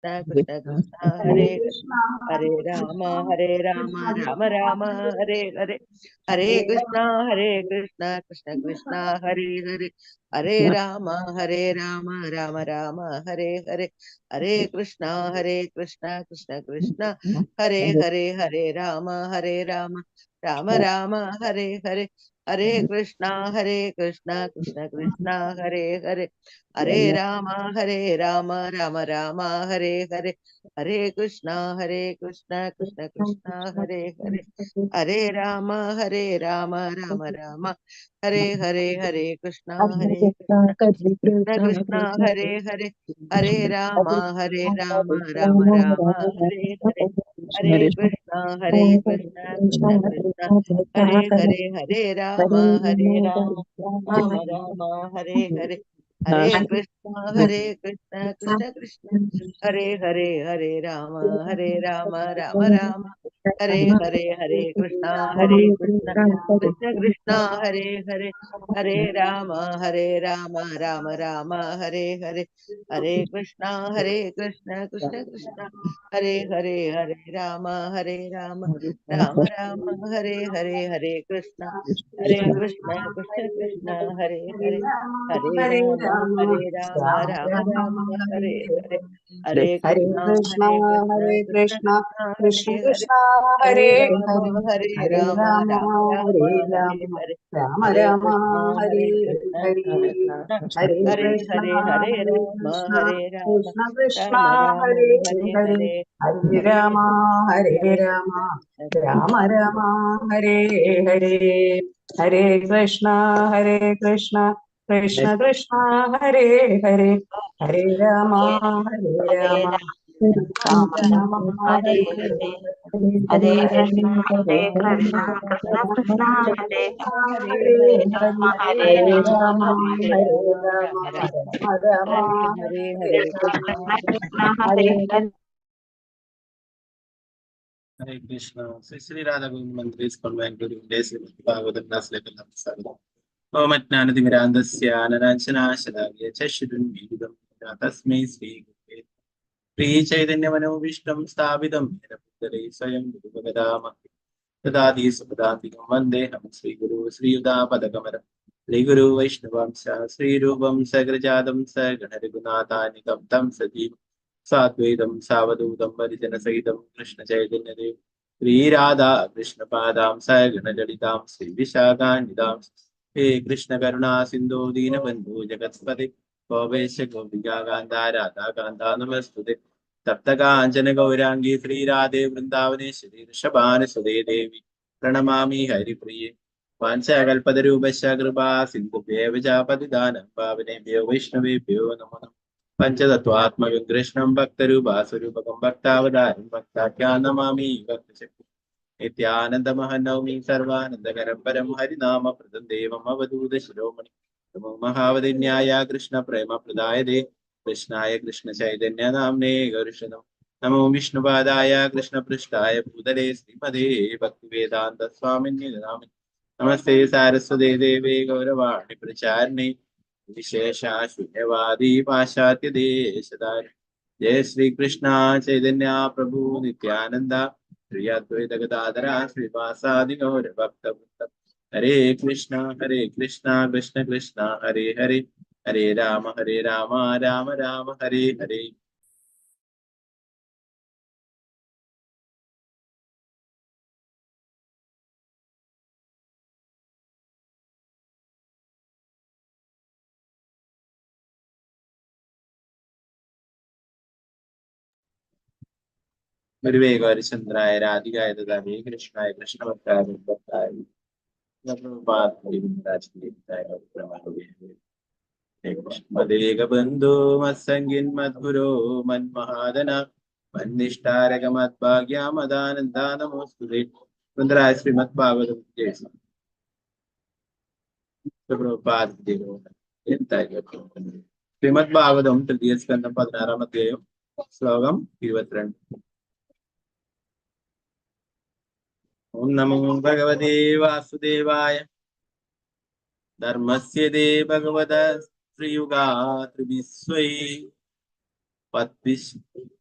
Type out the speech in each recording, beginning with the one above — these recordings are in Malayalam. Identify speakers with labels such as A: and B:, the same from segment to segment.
A: Krishna Krishna Hare Hare Rama Rama Rama Hare Hare Hare Krishna Krishna Krishna Hare Hare Hare Rama Rama Rama Hare Hare Hare Krishna Krishna Krishna Hare Hare Hare Rama Rama Rama Hare Hare Hare Krishna Krishna Krishna Hare Hare Hare Rama Rama Rama Hare Hare Hare Krishna Krishna Krishna Hare Hare Hare Rama Rama Rama Hare Hare Hare Krishna Krishna Krishna Krishna Hare Hare Hare Rama Rama Rama Hare Hare Hare Krishna Krishna Krishna Hare Hare Hare Rama Rama Rama Hare Hare Hare Krishna Krishna Krishna Hare Hare Hare Rama Rama Rama Hare Hare Hare Krishna Krishna Krishna Krishna Hare Hare Hare Rama Rama Rama Hare Hare Hare Krishna Krishna Krishna Hare Hare Hare Rama Rama Rama Hare Hare Hare Krishna Krishna Krishna Hare Hare Hare Rama Rama Rama Hare Hare Hare
B: Hare
A: Krishna
B: Krishna, Hare
A: Krishna
B: Krishna,
A: Krishna Hare
B: Krishna
A: Hare
B: Krishna,
A: Hare
B: Hare
A: Rama
B: Hare, Hare
A: Rama
B: Rama,
A: Rama Rama
B: Hare
A: Hare
B: Rama,
A: Hare
B: Rama
A: Hare
B: Rama,
A: Krishna
B: Hare
A: Krishna
B: Hare,
A: Krishna
B: Hare
A: Hare
B: Krishna,
A: Hare Hare
B: Hare
A: Rama
B: Krishna, Krishna Krishna,
A: Rama Rama
B: Hare
A: Hare
B: Hare,
A: Hare
B: Hare
A: Hare
B: Rama,
A: Krishna
B: Hare Rama,
A: Krishna
B: Rama
A: Krishna
B: Rama, Hare Hare, Hare Krishna, Hare Krishna, Krishna Krishna, Hare Hare, Hare Rama, Hare
C: Hare
B: Rama,
C: Rama,
B: Rama Rama,
C: Hare
B: Hare
C: Hare,
B: Hare,
C: Hare
B: Hare
C: Krishna,
B: Rama,
C: Hare
B: Hare
C: Krishna,
B: Rama,
C: Krishna
B: Rama
C: Krishna, Hare
B: Krishna,
C: Hare,
B: Hare
C: Hare
B: Hare,
C: Rama, Hare
B: Hare
C: Rama,
B: Rama,
C: Hare
B: Hare Rama, Rama Rama, Hare Rama,
C: Krishna Krishna,
B: Hare
C: Hare Hare.
D: Hare Krishna. Sri Sri Radha Govind Mandir School, Bangalore, India. Srimad Bhagavatam Class Level Namaskar. Om Ajnanatimirandasya Ananachanaashalakya Chashirun Vidam Tasmai Sri Gurave Sri Chaitanya Manobishtam Sthapitam Yena Bhutale Swayam Guruvagama Tadadi Supadantikam Vandeham Sri Guru Sri Yuda Padakamaram Sri Guru Vaishnavamsa Sri Rupam Sagrajadam Saganarigunathanitam Tam Sajivam Sadvaitam Savadutam Varijana Sahitam Krishna Chaitanya Dev Sri Radha Krishna Padam Sagana Lalitam Sri Vishakhanidam He Krishna Karuna Sindhu Deenabandhu Jagatpate Govesha Govika Gandha Radha Gandha Namastude Taptakanchana Gaurangi Sri Radhe Vrindavane Rishabhana Sude Devi Pranamami Haripriye Vanchakalpatarubhasya Kripa Sindhubhya Vijapatidanam Pavane Vaishnavebhyo Namo Panchatattvatmakam Krishnam Bhaktarubhasarupakam Bhaktavadaram Bhaktakhyanamami Bhaktashakti Nityanandamahanavami Sarvanandakaram Param Harinama Pradam Devam Avadhuta Shiromani Namo Mahavadinyaya Krishna Prema Pradayade Krishnaya Krishna Chaitanya Namne Gaurushanam Namo Vishnupadaya Krishna Prishtaya Bhutale Srimade Bhaktivedanta Swamini Namaste Namaste Saraswate Deve Gauravani Pracharni Vishesha Shunyavadi Pashatya Deshadari Jai Sri Krishna Chaitanya Prabhu Nityananda Sri Advaita Gadadhara Sri Vasadi Gaura Bhakta Hare Krishna Krishna Krishna Hare Hare Hare Rama Rama Rama Hare Hare Gurve Gaurachandraya Radhikaya Dadave Krishnaya Krishna Bhaktaya Bhaktaya Prabhupada Harivraj Kirtaya Pramahave Madhega Bandhu Matsangin Madhuro Manmahadana Manishtaraka Madbhagya Madananda Namostude Sundaraya Srimad Bhagavatam Jason Prabhupada Harivraj Kirtaya Srimad Bhagavatam Tridya Skandam 16 അധ്യായം ശ്ലോകം 22 Om Namo Bhagavate Vasudevaya Dharmasya De Bhagavata Triyuga Tribhisvai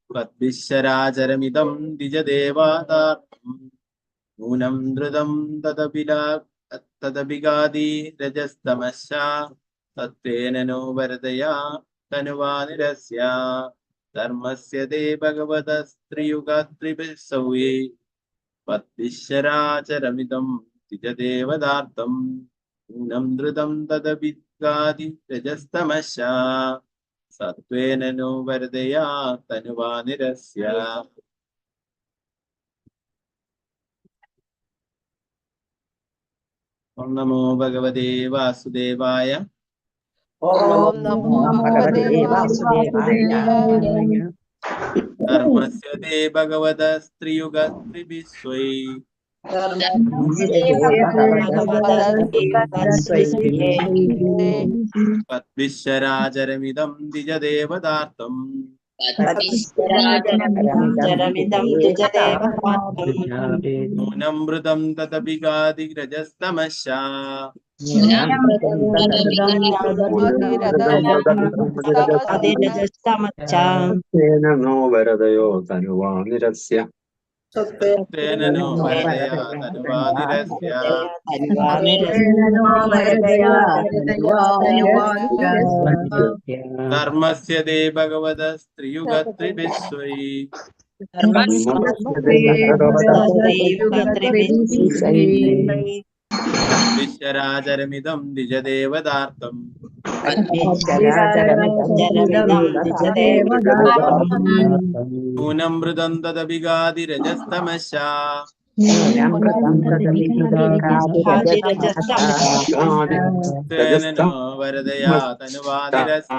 D: त्वद्विश्वराचरमिदं द्विजदेवादात्मं नूनं धृतं तदभिगादि रजस्तमश्च तत्त्वेन नो वरदया तनुवानिरस्य धर्मस्य ते भगवतस्त्रियुगत्रिभिस्सौये त्वद्विश्वराचरमिदं द्विजदेवदार्तं नूनं धृतं तदभिगादि रजस्तमश्च सत्त्वेन नो वरदया तनुवानिरस्य। ओम नमो भगवते वासुदेवाय।
A: ओम नमो भगवते वासुदेवाय।
D: धर्मस्य ते भगवतस्त्रियुगत्रिभिस्वै तद्विश्वराचरमिदं द्विजदेवदार्तं नूनं मृतं तदभिगादिरजस्तमश्च
C: नो वरदयो तनुवानिरस्य
D: तेन नो वरदया तनुवानिरस्य। धर्मस्य ते भगवतस्त्रियुगत्रिभिस्वै तद्विश्वराचरमिदं द्विजदेवदार्तं नूनं मृतं तदभिगादिरजस्तमश्च तेन नो वरदया तनुवानिरस्य।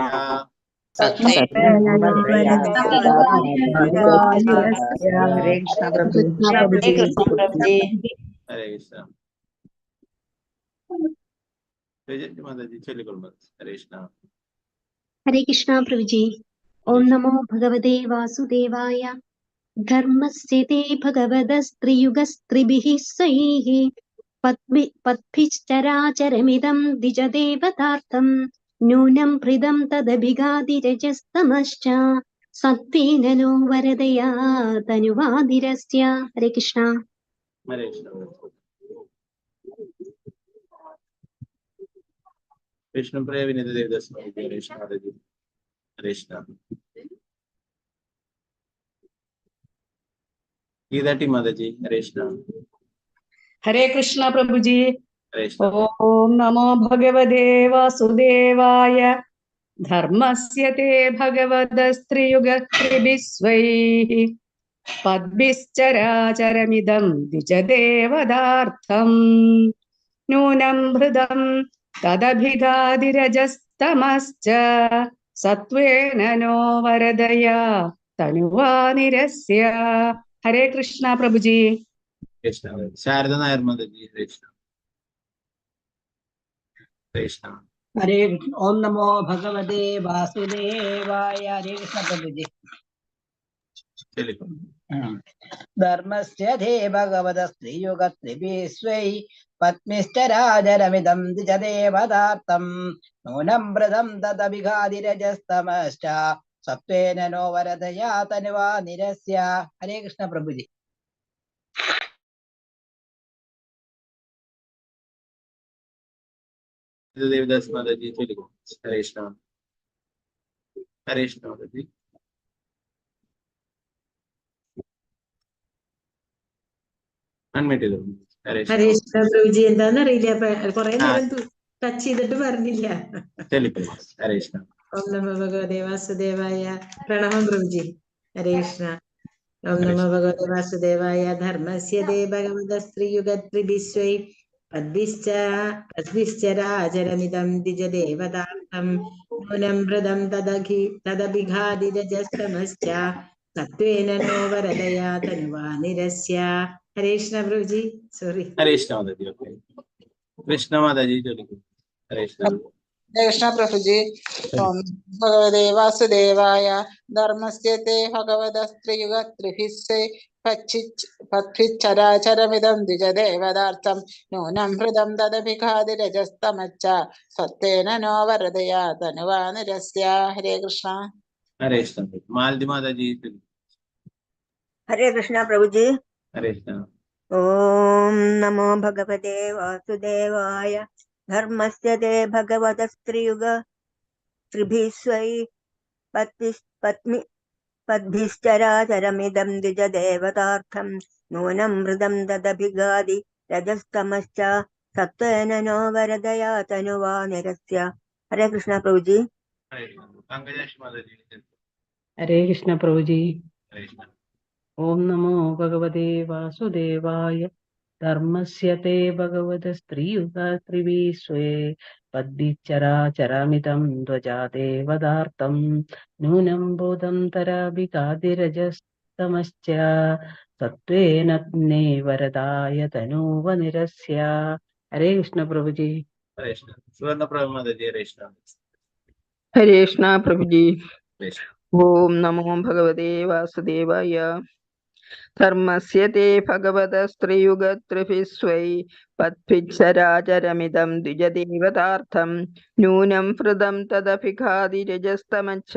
A: हरे कृष्ण प्रभु।
D: हरे कृष्ण माताजी चलिए। हरे कृष्ण।
E: हरे कृष्णा प्रभु जी। ओम नमो भगवते वासुदेवाय। धर्मस्य ते भगवदस्त्रियुगस्त्रिभिः स्वैः पद्भिश्चराचरमिदं द्विजदेवतार्थं नूनं हृदं तदभिगादिरजस्तमश्च सत्त्वेन नो वरदया तनुवादिरस्य। हरे कृष्णा।
D: हरे कृष्ण। विष्णु प्रिय विनीत देवदास हरे कृष्ण। हरे कृष्ण। गीताटी माताजी हरे कृष्ण।
B: हरे कृष्ण प्रभु जी।
D: हरे कृष्ण।
B: ओम नमो भगवते वासुदेवाय। धर्मस्य ते भगवतस्त्रियुगत्रिभिस्वैः पद्भिश्चराचरमिदं द्विजदेवदार्थं नूनं हृदं तदभिगादिरजस्तमश्च सत्त्वेन नो वरदया तनुवानिरस्य। हरे कृष्ण प्रभु जी।
D: कृष्ण। शारदा नायर माताजी हरे कृष्ण। कृष्ण।
F: हरे ओम नमो भगवते वासुदेवाय। हरे कृष्ण प्रभु जी। धर्मस्य ते भगवतस्त्रियुगत्रिभिस्वै पत्नीश्चराचरमिदं द्विजदेवदार्तं नूनं मृदं तदभिगादिरजस्तमश्च सत्त्वेन नो वरदया तनुवानिरस्य। हरे कृष्ण प्रभु जी।
D: देवदास माताजी चलिए। हरे कृष्ण। हरे कृष्ण माताजी। അൺമ്യൂട്ട്
G: ഹരേ കൃഷ്ണ പ്രഭുജി. എന്താന്നറിയില്ല, കുറെ നേരം ടച്ച് ചെയ്തിട്ട് പറഞ്ഞില്ല.
D: ഹരേ കൃഷ്ണ.
G: ഓം നമോ ഭഗവതേ വാസുദേവായ. പ്രണാമം പ്രഭുജി. ഹരേ കൃഷ്ണ. ഓം നമോ ഭഗവതേ വാസുദേവായ. ധർമ്മസ്യ തേ ഭഗവതസ്ത്രീയുഗത്രിഭിസ്വൈ പദ്ഭിശ്ചരാചരമിദം ദ്വിജദേവതാർത്ഥം നൂനം മൃദം തദഭിഘാദിരജസ്തമശ്ച സത്വേന നോ വരദയാ തനുവാനിരസ്യ. हरे कृष्ण प्रभु जी। सॉरी।
D: हरे कृष्ण माताजी। ओके कृष्ण माताजी चलिए। हरे कृष्ण।
H: कृष्ण प्रभु जी। ओम भगवते वासुदेवाय। धर्मस्य ते भगवतस्त्रियुगत्रिभिस्वै पद्भिश्चराचरमिदं द्विजदेवदार्थं नूनं हृदं तदभिघादिरजस्तमश्च सत्तेन नो वरदया तनुवानिरस्य। हरे कृष्ण।
D: हरे कृष्ण। मालती माताजी
B: हरे कृष्णा प्रभु जी।
D: हरे कृष्ण।
B: ओम नमो भगवते वासुदेवाय। धर्मस्य ते भगवतस्त्रियुग त्रिभिस्वै पत्नि पद्भिश्चराचरमिदं द्विजदेवतार्थं नूनं मृदं ददभिगादि रजस्तमश्च सत्त्वेन नो वरदया तनुवा निरस्य। हरे कृष्णा प्रभु जी।
D: हरे कृष्ण। पंकज माता जी।
F: हरे कृष्ण प्रभु जी।
D: हरे कृष्ण।
F: ओम नमो भगवते वासुदेवाय। धर्मस्य ते भगवतस्त्रियुगात्रिभिस्वे पद्भिश्चराचरमिदं ध्वजादेवदार्तं नूनं बोधं तराभिकादिरजस्तमश्च सत्त्वेन वरदाय तनूवनिरस्य। हरे कृष्ण प्रभु जी।
D: हरे कृष्ण। सुवर्ण प्रभु माता जी। हरे कृष्ण।
H: हरे कृष्ण प्रभु जी।
D: हरे कृष्ण।
H: ओम नमो भगवते वासुदेवाय। धर्मस्य ते भगवतस्त्रियुगत्रिभिस्वै पद्भिश्चराचरमिदं द्विजदेवतार्थं नूनं हृदं तदभिघादिरजस्तमच्च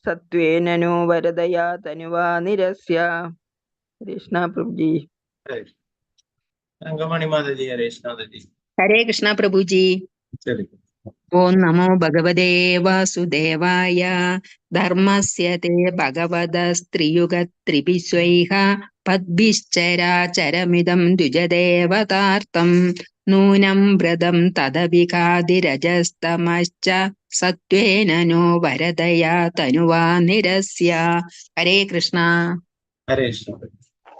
H: सत्त्वेन नो वरदया तनुवा निरस्य। कृष्णा प्रभु जी।
D: हरे कृष्ण। रंगमणि माता जी। हरे कृष्ण माता जी।
A: हरे कृष्ण प्रभु जी।
D: चलिए।
A: ओम नमो भगवते वासुदेवाय। धर्मस्य ते भगवतस्त्रियुगत्रिभिस्वैः पद्भिश्चराचरमिदं द्विजदेवतार्थं नूनं व्रतं तदभिघादिरजस्तमश्च सत्त्वेन नो वरदया तनुवा निरस्य। हरे कृष्ण।
D: हरे कृष्ण।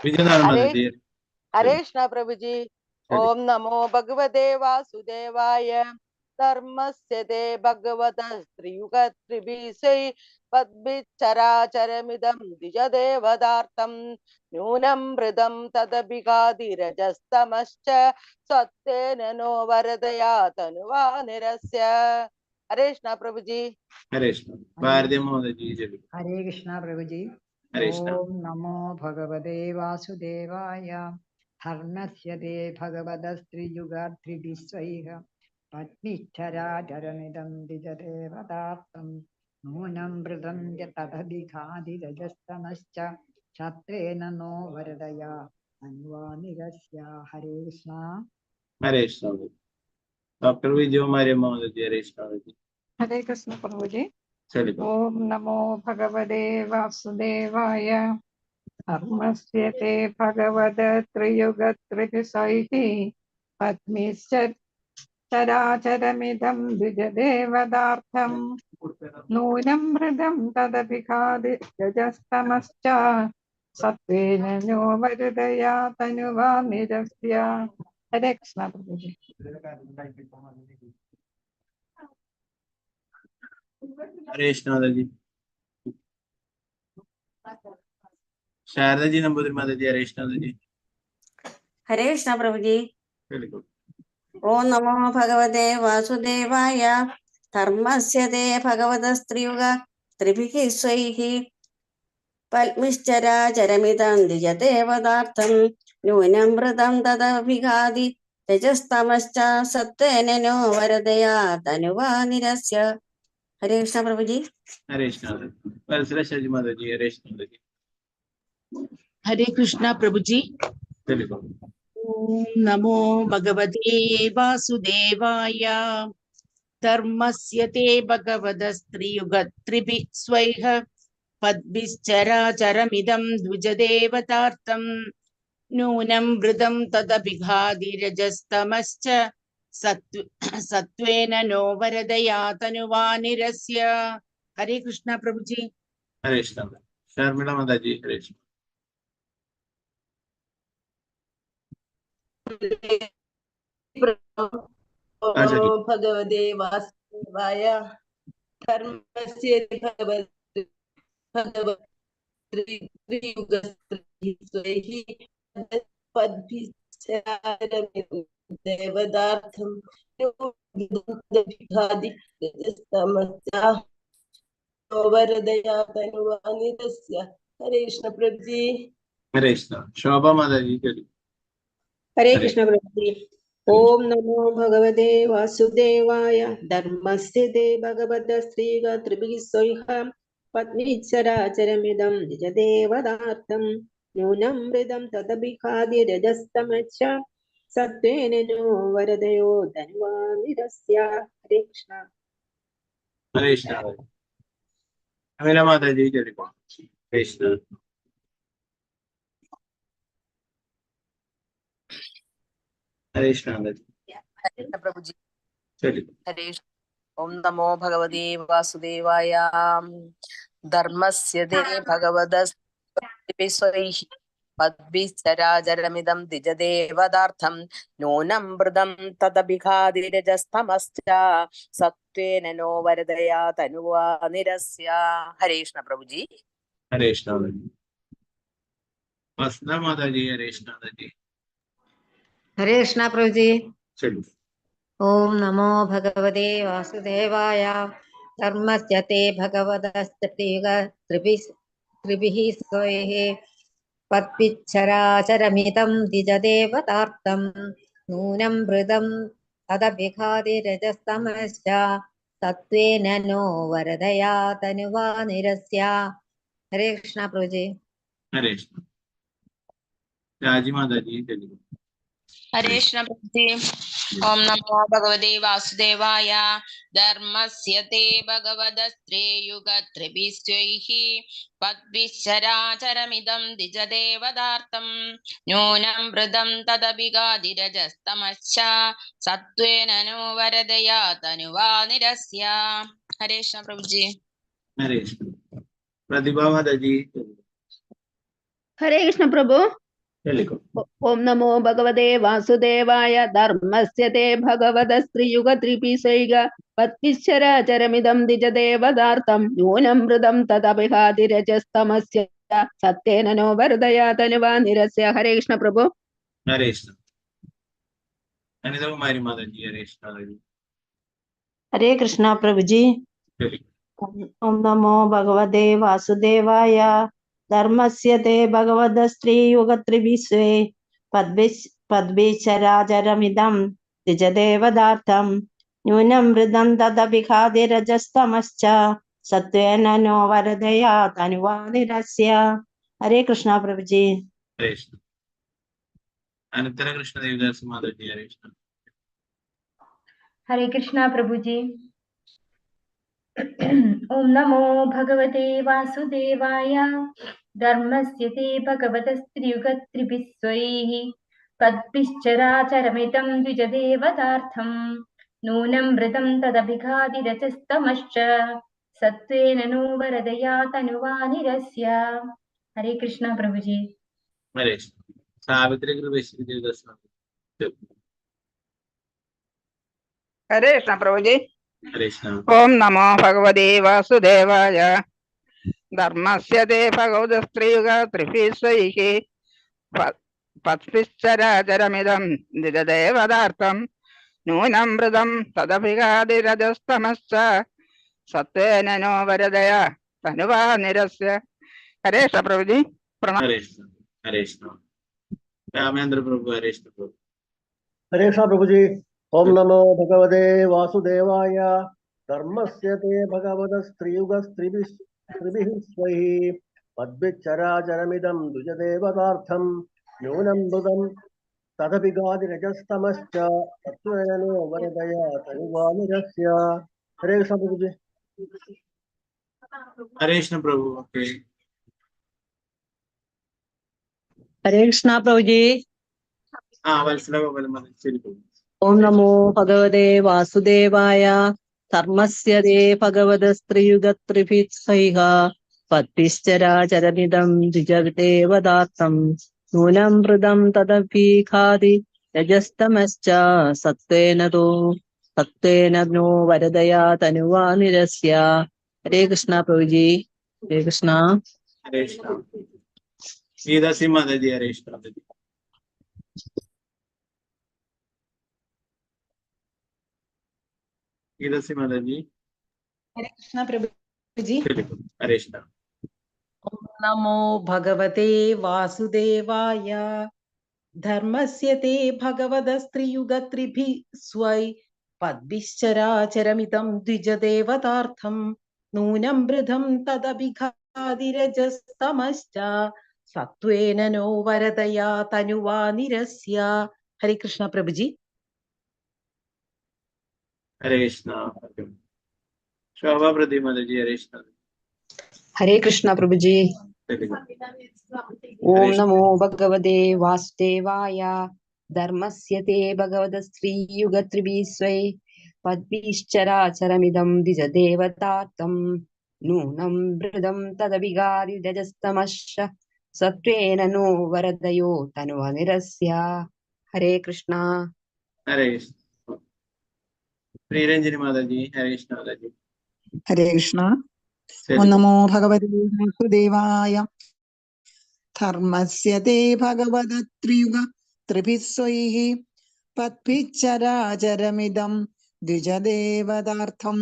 D: विजयनारायण माता
I: हरे
D: जी।
I: हरे कृष्ण प्रभु जी।
D: चलिए।
I: ओम नमो भगवते वासुदेवाय। धर्मस्य ते भगवतस्त्रियुगत्रिभिः पद्भिश्चराचरमिदं द्विजदेवतार्थं नूनं मृदं तदभिघादिरजस्तमश्च सत्तेन नो वरदया तनुवा निरस्य। हरे कृष्ण प्रभु जी।
D: हरे कृष्ण। भारती माता जी। चलिए।
F: हरे कृष्ण प्रभु जी।
D: हरे कृष्ण।
F: ओम नमो भगवते वासुदेवाय। धर्मस्य ते भगवतस्त्रियुगात्रिभिस्वैः पत्नीश्चराचरमिदं द्विजदेवतार्थं नूनं मृदं च तदभिघादिरजस्तमश्च क्षत्रेण नो वरदया अन्वानिरस्य। हरे कृष्ण।
D: हरे कृष्ण। डॉक्टर विजय मारिया माता जी। हरे कृष्ण माता जी।
J: हरे कृष्ण प्रभु जी।
D: चलिए।
J: ओम नमो भगवते वासुदेवाय। धर्मस्य ते भगवतस्त्रियुगत्रिभिः पद्भिश्चराचरमिदं द्विजदेवतार्थं नूनं मृदं तदभिघादिरजस्तमश्च सत्त्वेन नो वरदया तनुवा निरस्य। हरे कृष्ण प्रभु जी।
D: हरे कृष्ण माता जी। शारदा जी नंबर माता जी। हरे कृष्ण माता जी।
B: हरे कृष्णा प्रभु जी।
D: चलिए।
B: ओम नमो भगवते वासुदेवाय। धर्मस्य ते भगवतस्त्रियुगत्रिभिः स्वैः पद्भिश्चराचरमिदं द्विजदेवतार्थं नूनं मृदं तदभिघादि रजस्तमश्च सत्त्वेन नो वरदया तनुवा निरस्य। हरे कृष्ण प्रभु जी।
D: हरे कृष्ण। वत्सला जी माता जी। हरे कृष्ण माता जी।
A: हरे कृष्ण प्रभु जी।
D: चलिए।
A: ओम नमो भगवते वासुदेवाय। धर्मस्य ते भगवतस्त्रियुगत्रिभिः स्वैः पद्भिश्चराचरमिदं द्विजदेवतार्थं नूनं मृदं तदभिघादिरजस्तमश्च सत्त्वेन नो वरदया तनुवा निरस्य। हरे कृष्ण प्रभु जी।
D: हरे कृष्ण। शर्मिला माता जी। हरे कृष्ण। हाँ
H: नमो
D: चलिए।
H: भगवते वासुदेवाय। धर्मस्य भगवत्त्रियुगस्त्रिभिः पद्भिश्चराचरमिदं देवतार्थं वरदया तनुवा निरस्य। हरे कृष्ण प्रभु जी।
D: हरे कृष्ण। शोभा माता जी। चलिए।
K: हरे
D: हरे
K: कृष्ण प्रभु जी।
D: हरे
K: ओम नमो भगवते वासुदेवाय। धर्मस्य ते भगवतस्त्रियुगत्रिभिः स्वैः पद्भिश्चराचरमिदं द्विजदेवतार्थं ന്യൂനം മൃതം തദഭിഘാതി രജസ്തമശ്ച സത്വേന നോ വരദയോ ധനുവാനിരസ്യ. ഹരേ കൃഷ്ണ.
D: ഹരേ കൃഷ്ണ. അമില മാതാജി ചൊല്ലിക്കോ. ഹരേ കൃഷ്ണ. ഹരേ കൃഷ്ണ മാതാജി
I: ഹരേ പ്രഭുജി.
D: ചൊല്ലിക്കോ.
I: ഹരേ കൃഷ്ണ. ഓം നമോ ഭഗവതേ വാസുദേവായ. ധർമ്മസ്യ തേ ഭഗവതസ്വൈഃ പദ്ഭിശ്ചരാചരമിദം ദ്വിജദേവതാർത്ഥം നൂനം മൃതം തദഭിഘാതിരജസ്തമശ്ച സത്വേന നോ വരദയാ തനുവാ നിരസ്യ. ഹരേ കൃഷ്ണ പ്രഭുജി.
D: ഹരേ കൃഷ്ണ മാതാജി. വസന്ത മാതാജി ഹരേ കൃഷ്ണ മാതാജി
G: ഹരേ കൃഷ്ണ പ്രഭുജി.
D: ചൊല്ലു.
G: ഓം നമോ ഭഗവതേ വാസുദേവായ. ധർമ്മസ്യ തേ ഭഗവതസ്ത്രിഭിः സ്വൈः പത്വിച്ഛരാചരമിദം ദ്വിജദേവതാർത്ഥം നൂനം മൃതം തദഭിഘാതിരജസ്തമശ്ച സത്വേന നോ വരദയാ തനുവാ നിരസ്യ. ഹരേ കൃഷ്ണ പ്രഭുജി.
D: ഹരേ കൃഷ്ണ. രാജി മാതാജി ചൊല്ലിക്കോ.
I: ഹരേ കൃഷ്ണ പ്രഭുജി. ഓം നമോ ഭഗവതേ വാസുദേവായ. ധർമ്മസ്യ തേ ഭഗവതസ്ത്രേയുഗത്രിഭിः സ്വൈഃ പദ്ഭിശ്ചരാചരമിദം ദ്വിജദേവതാർത്ഥം നൂനം മൃതം തദഭിഘാതിരജസ്തമശ്ച സത്വേന നോ വരദയാ തനുവാ നിരസ്യ. ഹരേ കൃഷ്ണ പ്രഭുജി.
D: ഹരേ കൃഷ്ണ. പ്രതിഭ മാതാജി
A: ഹരേ കൃഷ്ണ പ്രഭു.
D: ചൊല്ലിക്കോ.
A: ഓം നമോ ഭഗവതേ വാസുദേവായ. ധർമ്മസ്യ തേ ഭഗവതസ്ത്രിയുഗത്രിഭിः പത്വിശ്ചരാചരമിദം ദ്വിജദേവതാർത്ഥം ന്യൂനം മൃതം തദഭിഘാതിരജസ്തമസ്യ സത്യേന നോ വരദയാ തനുവാ നിരസ്യ. ഹരേ കൃഷ്ണ പ്രഭു.
D: ഹരേ കൃഷ്ണ. അനിതകുമാരി മാതാജി ഹരേ കൃഷ്ണ മാതാജി
L: ഹരേ കൃഷ്ണ പ്രഭുജി.
D: ചൊല്ലിക്കോ.
L: ഓം നമോ ഭഗവതേ വാസുദേവായ. ധർമ്മസ്യ തേ ഭഗവതസ്ത്രീയുഗത്രിഭിः പദ്ഭിശ്ചരാചരമിദം ദ്വിജദേവതാർത്ഥം ന്യൂനം മൃതം തദഭിഘാതിരജസ്തമശ്ച സത്വേന നോ വരദയാ തനുവാ നിരസ്യ. ഹരേ കൃഷ്ണ പ്രഭുജി.
D: ഹരേ കൃഷ്ണ. അനന്തര കൃഷ്ണ ദേവദാസ് മാതാജി ഹരേ കൃഷ്ണ.
E: ഹരേ കൃഷ്ണ പ്രഭുജി. ഓം നമോ ഭഗവതേ വാസുദേവായ. ധർമ്മസ്യ തേ ഭഗവതസ്ത്രിയുഗത്രിഭിः സ്വൈഃ പദ്ഭിശ്ചരാചരമിദം ദ്വിജദേവതാർത്ഥം നൂനം മൃതം തദഭിഘാതിരജസ്തമശ്ച സത്വേന നോ വരദയാ തനുവാ നിരസ്യ. ഹരേ കൃഷ്ണ പ്രഭുജി.
D: ഹരേ കൃഷ്ണ. സാവിത്രി കൃപേശ്വരി ദേവദാസ് മാതാജി ചൊല്ലിക്കോ.
J: ഹരേ കൃഷ്ണ പ്രഭുജി.
D: ഹരേ കൃഷ്ണ.
J: ഓം നമോ ഭഗവതേ വാസുദേവായ. ധർമ്മസ്യ തേ ഭഗവതസ്ത്രീയുഗത്രിഭിः സ്വൈഃ പത്ഭിശ്ചരാചരമിദം ദ്വിജദേവതാർത്ഥം നൂനം മൃതം തദഭിഘാതിരജസ്തമശ്ച സത്വേന നോ വരദയാ തനുവാ നിരസ്യ. ഹരേ കൃഷ്ണ പ്രഭുജി. പ്രണാമം.
D: ഹരേ കൃഷ്ണ. ഹരേ കൃഷ്ണ. രാമേന്ദ്ര പ്രഭു ഹരേ കൃഷ്ണ പ്രഭു.
M: ഹരേ കൃഷ്ണ പ്രഭുജി. ഓം നമോ ഭഗവതേ വാസുദേവായ. ധർമ്മസ്യ തേ ഭഗവതസ്ത്രീയുഗസ്ത്രിഭിः സ്വൈഃ പദ്ഭിശ്ചരാചരമിദം ദ്വിജദേവതാർത്ഥം ന്യൂനം മൃതം തദഭിഘാതിരജസ്തമശ്ച സത്വേന നോ വരദയാ തനുവാ നിരസ്യ. ഹരേ കൃഷ്ണ പ്രഭുജി.
D: ഹരേ കൃഷ്ണ പ്രഭു. ഓക്കെ.
L: ഹരേ കൃഷ്ണ പ്രഭുജി.
D: വത്സല ഗോപാലൻ മാതാജി ചൊല്ലിക്കോ.
L: ഓം നമോ ഭഗവതേ വാസുദേവായ. ധർമ്മസ്യ തേ ഭഗവതസ്ത്രീയുഗത്രിഭിः സ്വൈഃ പദ്ഭിശ്ചരാചരമിദം ദ്വിജദേവതാർത്ഥം നൂനം മൃതം തദഭിഘാതിരജസ്തമശ്ച സത്വേന നോ വരദയാ തനുവാ നിരസ്യ. ഹരേ കൃഷ്ണ പ്രഭുജി. ഹരേ കൃഷ്ണ.
D: ഹരേ കൃഷ്ണ. ഗീതാസി മാതാജി ഹരേ കൃഷ്ണ മാതാജി. ഗീതാസി മാതാജി
F: ഹരേ കൃഷ്ണ പ്രഭുജി.
D: ചൊല്ലിക്കോ. ഹരേ കൃഷ്ണ.
F: ഓം നമോ ഭഗവതേ വാസുദേവായ. ധർമ്മസ്യ തേ ഭഗവതസ്ത്രിയുഗത്രിഭിः സ്വൈ പദ്ഭിശ്ചരാചരമിദം ദ്വിജദേവതാർത്ഥം നൂനം മൃതം തദഭിഘാതിരജസ്തമശ്ച
G: സത്വേന നോ വരദയാ തനുവാ നിരസ്യ. ഹരേ കൃഷ്ണ പ്രഭുജി.
D: ഹരേ കൃഷ്ണ. ശോഭ പ്രതിമതി. ഹരേ കൃഷ്ണ.
K: ഹരേ കൃഷ്ണ പ്രഭുജി. ഓം
D: ഹരേ
K: നമോ ഭഗവതേ വാസുദേവായ. ധർമ്മസ്യ തേ ഭഗവത ശ്രീയുഗത്രിഭിസ്വൈ പദ്ഭിശ്ചരാചരമിദം ദ്വിജദേവതാർത്ഥം നൂനം ഭൃതം തദഭികാരി രജസ്തമശ്ച സത്വേന നോ വരദയോ തനുവനിരസ്യ. ഹരേ കൃഷ്ണ.
D: ഹരേ കൃഷ്ണ. ശ്രീരഞ്ജനി മാതാജി. ഹരേ കൃഷ്ണ മാതാജി.
N: ഹരേ കൃഷ്ണ. ഓം നമോ ഭഗവതേ വാസുദേവായ. ധർമ്മസ്യ തേ ഭഗവത ത്രിയുഗ ത്രിഭിസ്വൈഃ പദ്ഭിശ്ചരാചരമിദം ദ്വിജദേവതാർത്ഥം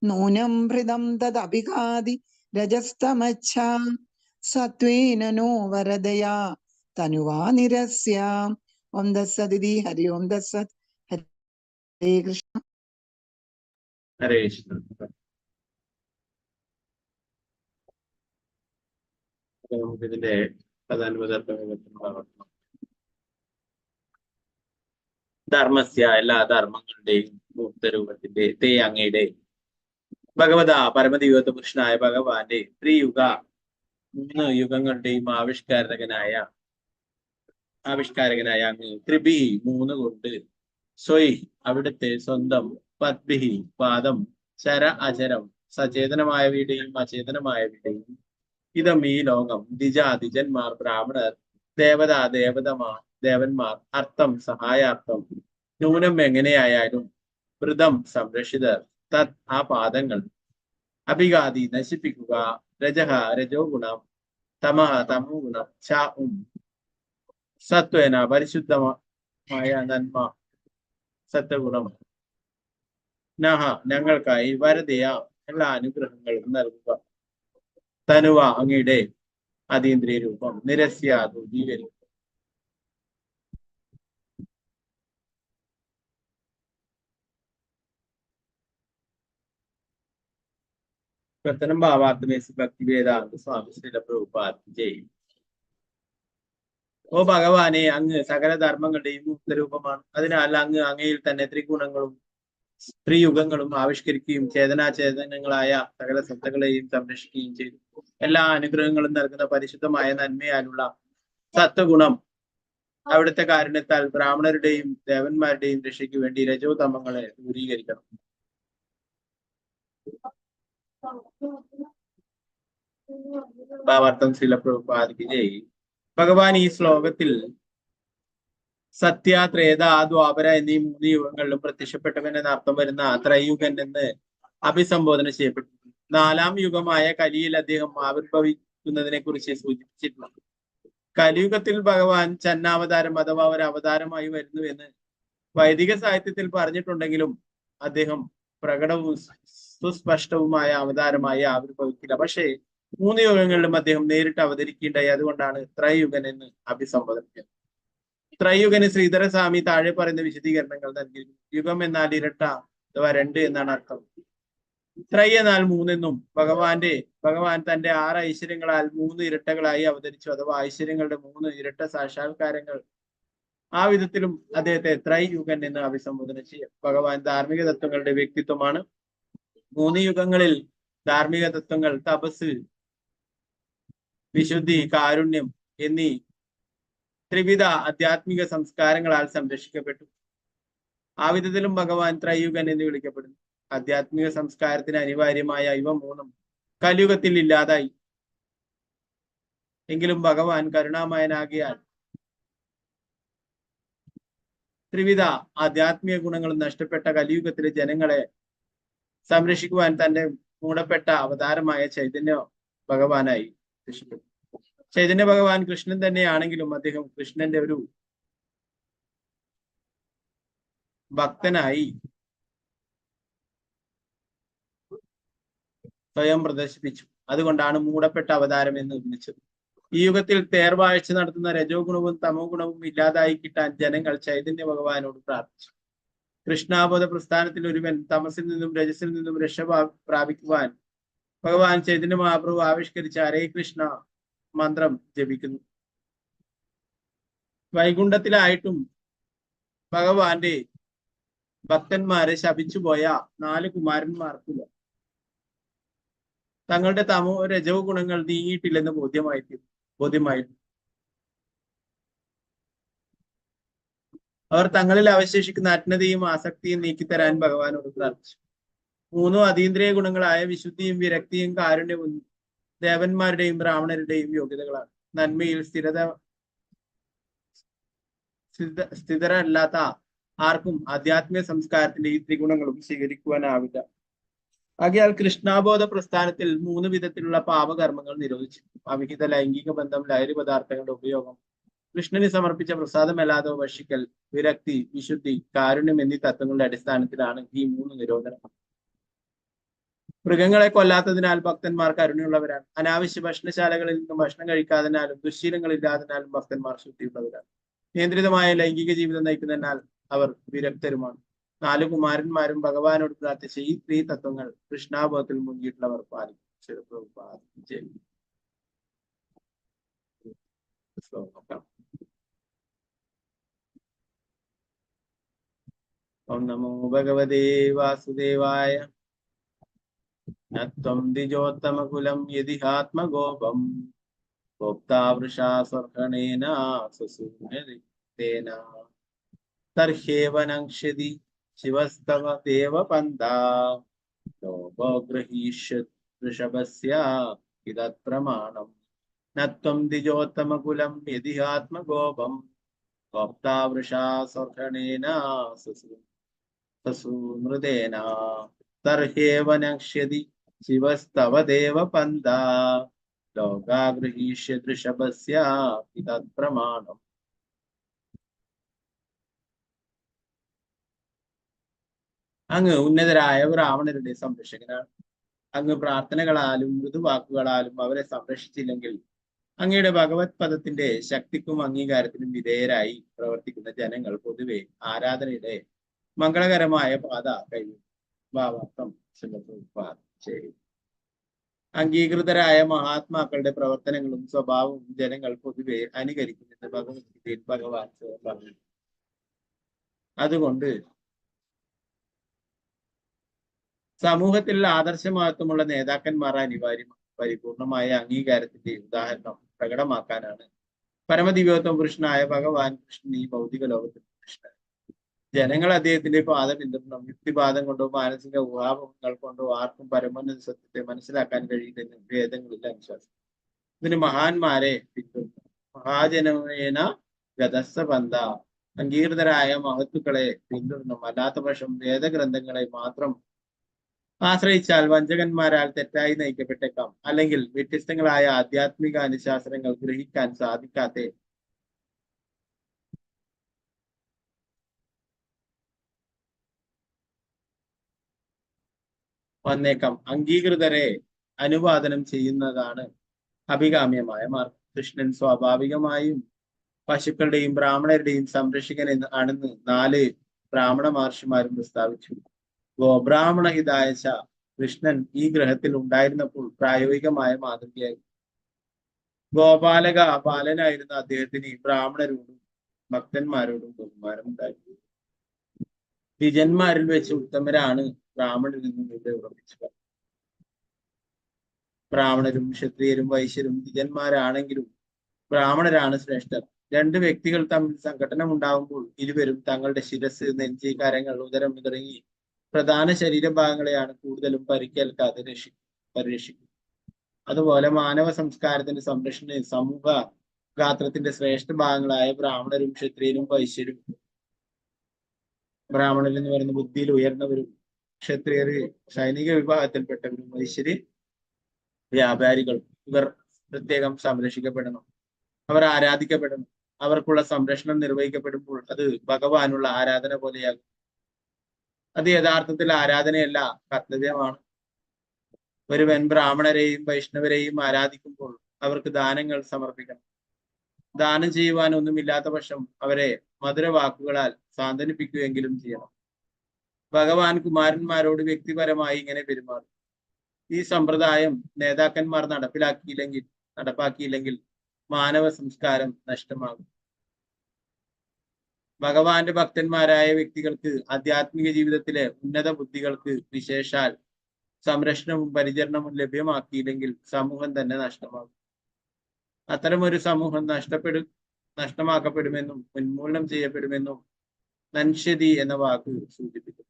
N: നൂനം ഭൃതം തദഭിഘാതി രജസ്തമച്ഛ സത്വേന നോ വരദയാ തനുവാ നിരസ്യ. ഓം ദസ്സദിതി. ഹരി ഓം ദസ്സത്. ഹരേ കൃഷ്ണ.
D: ഹരേ കൃഷ്ണ. നമുക്കിതിന്റെ പ്രധാനപ്പെട്ട ധർമ്മസ്യ എല്ലാ ധർമ്മങ്ങളുടെയും മൂർത്തരൂപത്തിന്റെ തേ അങ്ങയുടെ ഭഗവത പരമദിവ്യത്വ പുരുഷനായ ഭഗവാന്റെ ത്രിയുഗ 3 യുഗങ്ങളുടെയും ആവിഷ്കാരകനായ അങ്ങ് ത്രിഭി 3 കൊണ്ട് സ്വയ് അവിടുത്തെ സ്വന്തം പദ്ഭിഹി പാദം ചര അചരം സചേതനമായവയുടെയും അചേതനമായവയുടെയും ഇതം ഈ ലോകം ദ്വിജാതിജന്മാർ ബ്രാഹ്മണർ ദേവന്മാർ അർത്ഥം സഹായാർത്ഥം ന്യൂനം എങ്ങനെയായാലും വൃതം സംരക്ഷിതർ തത് ആ പാദങ്ങൾ അഭിഘാതി നശിപ്പിക്കുക രജഹ രജോ ഗുണം തമഹ തമോ ഗുണം ച സത്വേന പരിശുദ്ധമായ നന്മ സത്വഗുണം നഹ ഞങ്ങൾക്കായി വരതയ എല്ലാ അനുഗ്രഹങ്ങളും നൽകുക തനുവ അങ്ങയുടെ അതീന്ദ്രിയ രൂപം നിരസ്യ ദൂരീകരിക്കും. പ്രത്തനം ഭാവാത്മേസി ഭക്തി വേദാന്ത സ്വാമി ശ്രീല പ്രഭുപാദ് ജയ്. ഓ ഭഗവാനെ, അങ്ങ് സകല ധർമ്മങ്ങളുടെയും മുക്തരൂപമാണ്. അതിനാൽ അങ്ങയിൽ തന്നെ ത്രിഗുണങ്ങളും ത്രിയുഗങ്ങളും ആവിഷ്കരിക്കുകയും ചേതനാചേതനങ്ങളായ സകല സത്തകളെയും സംരക്ഷിക്കുകയും ചെയ്തു. എല്ലാ അനുഗ്രഹങ്ങളും നൽകുന്ന പരിശുദ്ധമായ നന്മയാലുള്ള സത്വഗുണം അവിടുത്തെ കാരുണ്യത്താൽ ബ്രാഹ്മണരുടെയും ദേവന്മാരുടെയും രക്ഷയ്ക്ക് വേണ്ടി രജോതമങ്ങളെ ദൂരീകരിക്കണം. ഭാവാർത്ഥം ശ്രീല പ്രഭുപാദ് ജയ്. ഭഗവാൻ ഈ ശ്ലോകത്തിൽ സത്യ, ത്രേത, ദ്വാപര എന്നീ 3 യുഗങ്ങളിലും പ്രത്യക്ഷപ്പെട്ടവൻ എന്ന അർത്ഥം വരുന്ന ത്രയുഗൻ എന്ന് അഭിസംബോധന ചെയ്യപ്പെട്ടു. 4ാം യുഗമായ കലിയിൽ അദ്ദേഹം ആവിർഭവിക്കുന്നതിനെ കുറിച്ച് സൂചിപ്പിച്ചിട്ടുണ്ട്. കലിയുഗത്തിൽ ഭഗവാൻ ചന്നാവതാരം അഥവാ ഒരു അവതാരമായി വരുന്നു എന്ന് വൈദിക സാഹിത്യത്തിൽ പറഞ്ഞിട്ടുണ്ടെങ്കിലും അദ്ദേഹം പ്രകടവും സുസ്പഷ്ടവുമായ അവതാരമായി ആവിർഭവിക്കില്ല. പക്ഷേ 3 യുഗങ്ങളിലും അദ്ദേഹം നേരിട്ട് അവതരിക്കേണ്ടായി. അതുകൊണ്ടാണ് ത്രയുഗൻ എന്ന് അഭിസംബോധന ചെയ്യുന്നത്. ത്രയുഗന് ശ്രീധരസ്വാമി താഴെ പറയുന്ന വിശദീകരണങ്ങൾ നൽകിയിരിക്കുന്നു. യുഗം എന്നാൽ ഇരട്ട അഥവാ 2 എന്നാണ് അർത്ഥം. ത്രയ് എന്നാൽ 3 എന്നും ഭഗവാൻ തന്റെ 6 ഐശ്വര്യങ്ങളാൽ 3 ഇരട്ടകളായി അവതരിച്ചു. അഥവാ ഐശ്വര്യങ്ങളുടെ 3 ഇരട്ട സാക്ഷാത്കാരങ്ങൾ. ആ വിധത്തിലും അദ്ദേഹത്തെ ത്രയുഗൻ എന്ന് അഭിസംബോധന ചെയ്യാം. ഭഗവാൻ ധാർമ്മിക തത്വങ്ങളുടെ വ്യക്തിത്വമാണ്. 3 യുഗങ്ങളിൽ ധാർമ്മിക തത്വങ്ങൾ തപസ്, വിശുദ്ധി, കാരുണ്യം എന്നീ ത്രിവിധ ആധ്യാത്മിക സംസ്കാരങ്ങളാൽ സംരക്ഷിക്കപ്പെട്ടു. ആ വിധത്തിലും ഭഗവാൻ ത്രയുഗൻ എന്ന് വിളിക്കപ്പെടുന്നു. ആധ്യാത്മിക സംസ്കാരത്തിന് അനിവാര്യമായ ഇവ 3 കലിയുഗത്തിൽ ഇല്ലാതായി. എങ്കിലും ഭഗവാൻ കരുണാമയനാകിയാൽ ത്രിവിധ ആധ്യാത്മിക ഗുണങ്ങളും നഷ്ടപ്പെട്ട കലിയുഗത്തിലെ ജനങ്ങളെ സംരക്ഷിക്കുവാൻ തന്റെ മൂടപ്പെട്ട അവതാരമായ ചൈതന്യ ഭഗവാനായി രക്ഷിപ്പെട്ടു. ചൈതന്യ ഭഗവാൻ കൃഷ്ണൻ തന്നെയാണെങ്കിലും അദ്ദേഹം കൃഷ്ണന്റെ ഒരു ഭക്തനായി സ്വയം പ്രദർശിപ്പിച്ചു. അതുകൊണ്ടാണ് മൂടപ്പെട്ട അവതാരം എന്ന് വിളിച്ചത്. ഈ യുഗത്തിൽ തേർവാഴ്ച നടത്തുന്ന രജോ ഗുണവും തമോ ഗുണവും ഇല്ലാതായി കിട്ടാൻ ജനങ്ങൾ ചൈതന്യ ഭഗവാനോട് പ്രാർത്ഥിച്ചു. കൃഷ്ണാബോധ പ്രസ്ഥാനത്തിൽ ഒരുവൻ തമസിൽ നിന്നും രജസിൽ നിന്നും രക്ഷ പ്രാപിക്കുവാൻ ഭഗവാൻ ചൈതന്യ മഹാപ്രഭു ആവിഷ്കരിച്ച ഹരേ കൃഷ്ണ മന്ത്രം ജപിക്കുന്നു. വൈകുണ്ഠത്തിലായിട്ടും ഭഗവാന്റെ ഭക്തന്മാരെ ശപിച്ചുപോയ 4 കുമാരന്മാർക്കില്ല. തങ്ങളുടെ തമോ രജോ ഗുണങ്ങൾ നീങ്ങിയിട്ടില്ലെന്ന് ബോധ്യമായിരുന്നു. അവർ തങ്ങളിൽ അവശേഷിക്കുന്ന അജ്ഞതയും ആസക്തിയും നീക്കിത്തരാൻ ഭഗവാനോട് പ്രാർത്ഥിച്ചു. 3 അതീന്ദ്രിയ ഗുണങ്ങളായ വിശുദ്ധിയും വിരക്തിയും കാരുണ്യവും ദേവന്മാരുടെയും ബ്രാഹ്മണരുടെയും യോഗ്യതകളാണ്. നന്മയിൽ സ്ഥിരരല്ലാത്ത ആർക്കും ആധ്യാത്മിക സംസ്കാരത്തിന്റെ ഈ ത്രിഗുണങ്ങളും സ്വീകരിക്കുവാനാവില്ല. ആകയാൽ കൃഷ്ണാബോധ പ്രസ്ഥാനത്തിൽ 3 വിധത്തിലുള്ള പാപകർമ്മങ്ങൾ നിരോധിച്ചു. അവിഹിത ലൈംഗിക ബന്ധം, ലഹരി പദാർത്ഥങ്ങളുടെ ഉപയോഗം, കൃഷ്ണന് സമർപ്പിച്ച പ്രസാദമല്ലാതെ ഭക്ഷിക്കൽ, വിരക്തി, വിശുദ്ധി, കാരുണ്യം എന്നീ തത്വങ്ങളുടെ അടിസ്ഥാനത്തിലാണ് ഈ 3 നിരോധനം. മൃഗങ്ങളെ കൊല്ലാത്തതിനാൽ ഭക്തന്മാർ കരുണയുള്ളവരാണ്. അനാവശ്യ ഭക്ഷണശാലകളിൽ നിന്നും ഭക്ഷണം കഴിക്കാതിനാലും ദുശ്ശീലങ്ങളില്ലാതിനാലും ഭക്തന്മാർ ശുദ്ധിയുള്ളവരാണ്. നിയന്ത്രിതമായ ലൈംഗിക ജീവിതം നയിക്കുന്നതിനാൽ അവർ വിരക്തരുമാണ്. 4 കുമാരന്മാരും ഭഗവാനോട് പ്രാർത്ഥിച്ച ഈ 3 തത്വങ്ങൾ കൃഷ്ണാബോധത്തിൽ മുങ്ങിയിട്ടുള്ളവർ പാലിക്കും. ഓം നമോ ഭഗവതേ വാസുദേവായ. നത്വം ദ്വിജോത്തമകുലം യതിഹാത്മഗോപം ഗോപ്താവൃഷാ സ്വർഗണേന സ്വസൂനേന തർഹ്യേവ നങ്ഷ്യതി ശിവസ്തവ ദേവപന്ഥാ ലോകോ ഗൃഹീഷ്യത് വൃഷഭസ്യ ഇതത് പ്രമാണം. നത്വം ദ്വിജോത്തമകുലം യതിഹാത്മഗോപം ഗോപ്താവൃഷാ സ്വർഗണേന സ്വസൂനൃതേന തർഹ്യേവ നങ്ഷ്യതി ശിവസ്തവ ദേവപന്ഥാ ലോകാ ഗൃഹീഷ്യത് വൃഷഭസ്യ ഇതത് പ്രമാണം. അങ്ങ് ഉന്നതരായ ബ്രാഹ്മണരുടെ സംരക്ഷകനാണ്. അങ്ങ് പ്രാർത്ഥനകളാലും മൃദുവാക്കുകളാലും അവരെ സംരക്ഷിച്ചില്ലെങ്കിൽ അങ്ങയുടെ ഭഗവത് പദത്തിന്റെ ശക്തിക്കും അംഗീകാരത്തിനും വിധേയരായി പ്രവർത്തിക്കുന്ന ജനങ്ങൾ പൊതുവെ ആരാധനയുടെ മംഗളകരമായ പാത കഴിയും. ഭാവാർത്ഥം ചെയ്യും. അംഗീകൃതരായ മഹാത്മാക്കളുടെ പ്രവർത്തനങ്ങളും സ്വഭാവവും ജനങ്ങൾ പൊതുവെ അനുകരിക്കുമെന്ന് ഭഗവത്ഗീതയിൽ ഭഗവാൻ പറഞ്ഞു. അതുകൊണ്ട് സമൂഹത്തിൽ ആദർശമഹത്വമുള്ള നേതാക്കന്മാർ അനിവാര്യമാണ്. പരിപൂർണമായ അംഗീകാരത്തിന്റെ ഉദാഹരണം പ്രകടമാക്കാനാണ് പരമദിവ്യോത്തമ പുരുഷനായ ഭഗവാൻ കൃഷ്ണൻ ഈ ഭൗതിക ലോകത്തിൽ കൃഷ്ണൻ. ജനങ്ങൾ അദ്ദേഹത്തിന്റെ പാത പിന്തുടരണം. യുക്തിവാദം കൊണ്ടോ മാനസിക ഊഹാഭങ്ങൾ കൊണ്ടോ ആർക്കും പരമോന്നത സത്യത്തെ മനസ്സിലാക്കാൻ കഴിയില്ലെന്ന് വേദങ്ങളിൽ അനുശാസനം. ഇതിന് മഹാന്മാരെ പിന്തുടരണം. മഹാജനേന ഗതസ്സ ബന്ധ. അംഗീകൃതരായ മഹത്തുക്കളെ പിന്തുടരണം. അല്ലാത്ത പക്ഷം വേദഗ്രന്ഥങ്ങളെ മാത്രം ആശ്രയിച്ചാൽ വഞ്ചകന്മാരാൽ തെറ്റായി നയിക്കപ്പെട്ടേക്കാം. അല്ലെങ്കിൽ വ്യത്യസ്തങ്ങളായ ആധ്യാത്മിക അനുശാസനങ്ങൾ ഗ്രഹിക്കാൻ സാധിക്കാത്ത വന്നേക്കാം. അംഗീകൃതരെ അനുവാദനം ചെയ്യുന്നതാണ് അഭികാമ്യമായ മാർഗം. കൃഷ്ണൻ സ്വാഭാവികമായും പശുക്കളുടെയും ബ്രാഹ്മണരുടെയും സംരക്ഷകൻ ആണെന്ന് 4 ബ്രാഹ്മണ മഹർഷിമാരും പ്രസ്താവിച്ചു. ഗോബ്രാഹ്മണ ഹിതായശ. കൃഷ്ണൻ ഈ ഗ്രഹത്തിൽ ഉണ്ടായിരുന്നപ്പോൾ പ്രായോഗികമായ മാതൃകയായി. ഗോപാലക ബാലനായിരുന്ന അദ്ദേഹത്തിന് ബ്രാഹ്മണരോടും ഭക്തന്മാരോടും ബഹുമാനം ഉണ്ടായിരുന്നു. ദ്വിജന്മാരിൽ വെച്ച് ഉത്തമരാണ് ബ്രാഹ്മണരിൽ നിന്നും ഇവിടെ ഉറപ്പിച്ചു. ബ്രാഹ്മണരും ക്ഷത്രിയരും വൈശ്യരും ദ്വിജന്മാരാണെങ്കിലും ബ്രാഹ്മണരാണ് ശ്രേഷ്ഠർ. 2 വ്യക്തികൾ തമ്മിൽ സംഘട്ടനം ഉണ്ടാകുമ്പോൾ ഇരുവരും തങ്ങളുടെ ശിരസ്, നെഞ്ചി, കരങ്ങൾ, ഉദരം തുടങ്ങി പ്രധാന ശരീരഭാഗങ്ങളെയാണ് കൂടുതലും പരിക്കേൽക്കാതെ പരിരക്ഷിക്കും. അതുപോലെ മാനവ സംസ്കാരത്തിന്റെ സംരക്ഷണ സമൂഹ ഗാത്രത്തിന്റെ ശ്രേഷ്ഠ ഭാഗങ്ങളായ ബ്രാഹ്മണരും ക്ഷത്രിയരും വൈശ്യരും. ബ്രാഹ്മണർ എന്ന് പറയുന്ന ബുദ്ധിയിൽ ഉയർന്നവരും, ക്ഷത്രിയര് സൈനിക വിഭാഗത്തിൽപ്പെട്ടവരും, വൈശ്യര് വ്യാപാരികൾ. ഇവർ പ്രത്യേകം സംരക്ഷിക്കപ്പെടണം. അവർ ആരാധിക്കപ്പെടണം. അവർക്കുള്ള സംരക്ഷണം നിർവഹിക്കപ്പെടുമ്പോൾ അത് ഭഗവാനുള്ള ആരാധന പോലെയാകും. അത് യഥാർത്ഥത്തിൽ ആരാധനയല്ല, കർത്തവ്യമാണ്. ഒരുവൻ ബ്രാഹ്മണരെയും വൈഷ്ണവരെയും ആരാധിക്കുമ്പോൾ അവർക്ക് ദാനങ്ങൾ സമർപ്പിക്കണം. ദാനം ചെയ്യുവാൻ ഒന്നുമില്ലാത്ത പക്ഷം അവരെ മധുരവാക്കുകളാൽ സാന്ത്വനിപ്പിക്കുകയെങ്കിലും ചെയ്യണം. ഭഗവാൻ കുമാരന്മാരോട് വ്യക്തിപരമായി ഇങ്ങനെ പെരുമാറും. ഈ സമ്പ്രദായം നേതാക്കന്മാർ നടപ്പിലാക്കിയില്ലെങ്കിൽ നടപ്പാക്കിയില്ലെങ്കിൽ മാനവ സംസ്കാരം നഷ്ടമാകും. ഭഗവാന്റെ ഭക്തന്മാരായ വ്യക്തികൾക്ക് ആധ്യാത്മിക ജീവിതത്തിലെ ഉന്നത ബുദ്ധികൾക്ക് വിശേഷാൽ സംരക്ഷണവും പരിചരണവും ലഭ്യമാക്കിയില്ലെങ്കിൽ സമൂഹം തന്നെ നഷ്ടമാകും. അത്തരമൊരു സമൂഹം നഷ്ടമാക്കപ്പെടുമെന്നും ഉന്മൂലനം ചെയ്യപ്പെടുമെന്നും നൻഷ്യതി എന്ന വാക്ക് സൂചിപ്പിക്കുന്നു.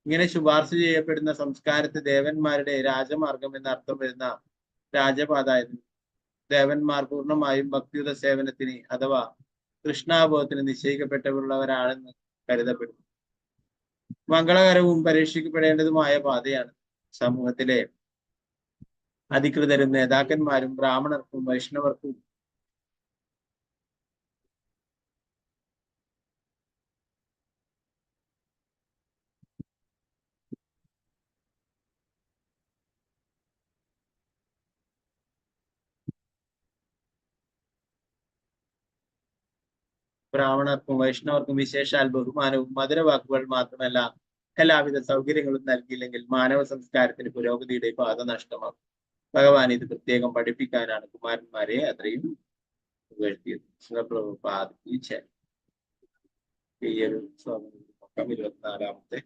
D: ഇങ്ങനെ ശുപാർശ ചെയ്യപ്പെടുന്ന സംസ്കാരത്തെ ദേവന്മാരുടെ രാജമാർഗം എന്ന അർത്ഥം വരുന്ന രാജപാതായിരുന്നു. ദേവന്മാർ പൂർണ്ണമായും ഭക്തിയുത സേവനത്തിന് അഥവാ കൃഷ്ണാബോധത്തിന് നിശ്ചയിക്കപ്പെട്ടവരുള്ളവരാണെന്ന് കരുതപ്പെടുന്നു. മംഗളകരവും പരീക്ഷിക്കപ്പെടേണ്ടതുമായ പാതയാണ്. സമൂഹത്തിലെ അധികൃതരും നേതാക്കന്മാരും ബ്രാഹ്മണർക്കും വൈഷ്ണവർക്കും വൈഷ്ണവർക്കും വിശേഷാൽ ബഹുമാനവും മധുരവാക്കുകൾ മാത്രമല്ല എല്ലാവിധ സൗകര്യങ്ങളും നൽകിയില്ലെങ്കിൽ മാനവ സംസ്കാരത്തിന് പുരോഗതിയുടെ പാത നഷ്ടമാകും. ഭഗവാൻ ഇത് പ്രത്യേകം പഠിപ്പിക്കാനാണ് കുമാരന്മാരെ അത്രയും പുകഴ്ത്തിയത്. ഈ ഒരു 24-ാമത്തെ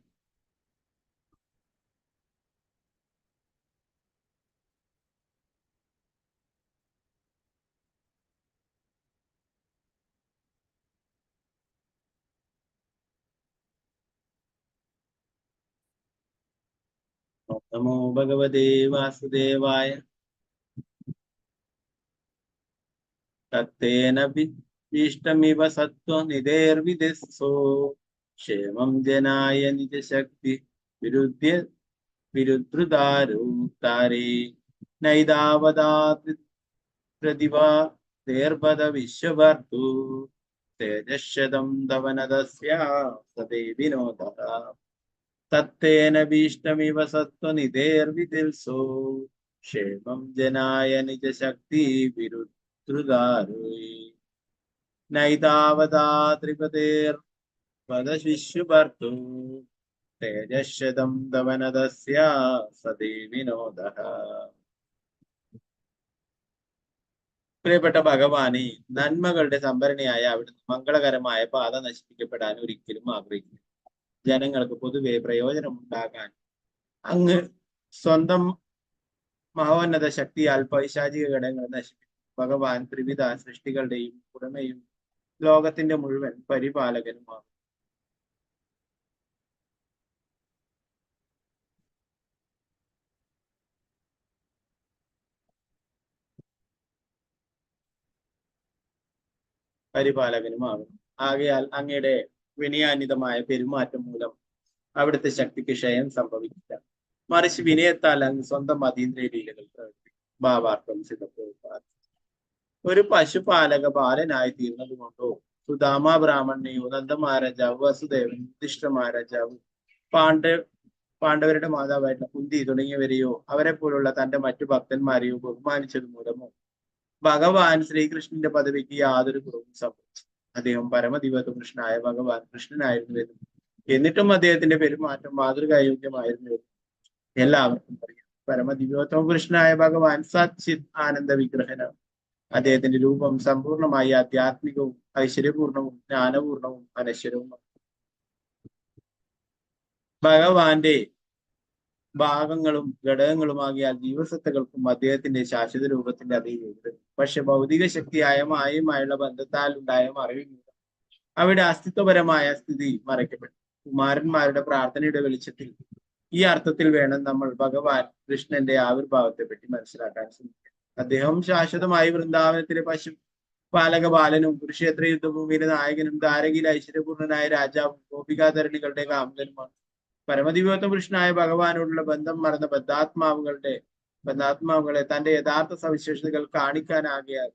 D: നമോ ഭഗവതേ വാസുദേവായ തത്തേന ഭീഷ്ടമിവ സത്വനിധേർവിദസ്സോ ക്ഷേമം ജനായ നിജശക്തി വിരുദ്ധാരേ നൈതാവതാ പ്രതിഭാ തേർപദ വിശ്വഭർത്തൂ തേജശതം ധവനദസ്യാ സദൈവിനോദഃ തത്തേന ഭീഷ്ടമിവ സത്വനിധേർവിദിൽസോ ക്ഷേമം ജനായ നിജശക്തി വിരുദ്ധാരേ നൈതാവതാ ത്രിപദേർപദ വിശ്വഭർത്തൂ തേജശതം ധവനദസ്യാ സദൈവിനോദഃ. പ്രിയപ്പെട്ട ഭഗവാനെ, നന്മകളുടെ സംഭരണിയായ അവിടുന്ന് മംഗളകരമായ പാത നശിപ്പിക്കപ്പെടാൻ ഒരിക്കലും ആഗ്രഹിക്കുന്നു. ജനങ്ങൾക്ക് പൊതുവെ പ്രയോജനമുണ്ടാകാൻ അങ്ങ് സ്വന്തം മഹോന്നത ശക്തിയാൽ പൈശാചിക ഘടകങ്ങൾ നശിപ്പിക്കും. ഭഗവാൻ ത്രിവിധ സൃഷ്ടികളുടെയും ഉടമയും ലോകത്തിന്റെ മുഴുവൻ പരിപാലകനുമാണ്. ആകയാൽ അങ്ങയുടെ വിനയാന്വിതമായ പെരുമാറ്റം മൂലം അവിടുത്തെ ശക്തിക്ക് ക്ഷയം സംഭവിക്കില്ല. മറിച്ച് വിനയത്താൽ അങ്ങ് സ്വന്തം അതീന്ദ്രിയ ലീലകൾ പ്രവർത്തിക്കും. ഭാവാർത്ഥം സിദ്ധപ്രഭുപാദ്. ഒരു പശുപാലക ബാലനായി തീർന്നത് കൊണ്ടോ സുദാമ ബ്രാഹ്മണനെയോ നന്ദമഹാരാജാവ് വസുദേവൻ യുധിഷ്ഠിര മഹാരാജാവ് പാണ്ഡവരുടെ മാതാവായിട്ടുള്ള കുന്തി തുടങ്ങിയവരെയോ അവരെ പോലുള്ള തന്റെ മറ്റു ഭക്തന്മാരെയോ ബഹുമാനിച്ചത് മൂലമോ ഭഗവാൻ ശ്രീകൃഷ്ണന്റെ പദവിക്ക് യാതൊരു കുറവും സംഭവിച്ചു. അദ്ദേഹം പരമദിവ്യപുരുഷനായ ഭഗവാൻ കൃഷ്ണനായിരുന്നുവെന്നും എന്നിട്ടും അദ്ദേഹത്തിന്റെ പെരുമാറ്റം മാതൃകായോഗ്യമായിരുന്നുവെന്നും എല്ലാവർക്കും അറിയാം. പരമദിവ്യോത്തമ പുരുഷനായ ഭഗവാൻ സച്ചിത് ആനന്ദ വിഗ്രഹനാണ്. അദ്ദേഹത്തിന്റെ രൂപം സമ്പൂർണമായി ആധ്യാത്മികവും ഐശ്വര്യപൂർണവും ജ്ഞാനപൂർണവും അനശ്വരവുമാണ്. ഭഗവാന്റെ ഭാഗങ്ങളും ഘടകങ്ങളുമാകിയാൽ ജീവസത്തകൾക്കും അദ്ദേഹത്തിന്റെ ശാശ്വത രൂപത്തിന്റെ അതീതയുണ്ട്. പക്ഷെ ഭൗതിക ശക്തിയായ മായയുമായുള്ള ബന്ധത്താൽ ഉണ്ടായ മറവിൽ അവിടെ അസ്തിത്വപരമായ സ്ഥിതി മറയ്ക്കപ്പെട്ടു. കുമാരന്മാരുടെ പ്രാർത്ഥനയുടെ വെളിച്ചത്തിൽ ഈ അർത്ഥത്തിൽ വേണം നമ്മൾ ഭഗവാൻ കൃഷ്ണന്റെ ആവിർഭാവത്തെ പറ്റി മനസ്സിലാക്കാൻ ശ്രമിക്കുക. അദ്ദേഹം ശാശ്വതമായി വൃന്ദാവനത്തിലെ പശു പാലക ബാലനും കുരുക്ഷേത്ര യുദ്ധഭൂമിയിലെ നായകനും ദ്വാരകയിലെ ഐശ്വര്യപൂർണനായ രാജാവും ഗോപികാധരണികളുടെ കാമുകനുമാണ്. പരമദിവ്യോത്തമ പുരുഷനായ ഭഗവാനോടുള്ള ബന്ധം മറന്ന ബദ്ധാത്മാവുകളെ തന്റെ യഥാർത്ഥ സവിശേഷതകൾ കാണിക്കാനാകിയാൽ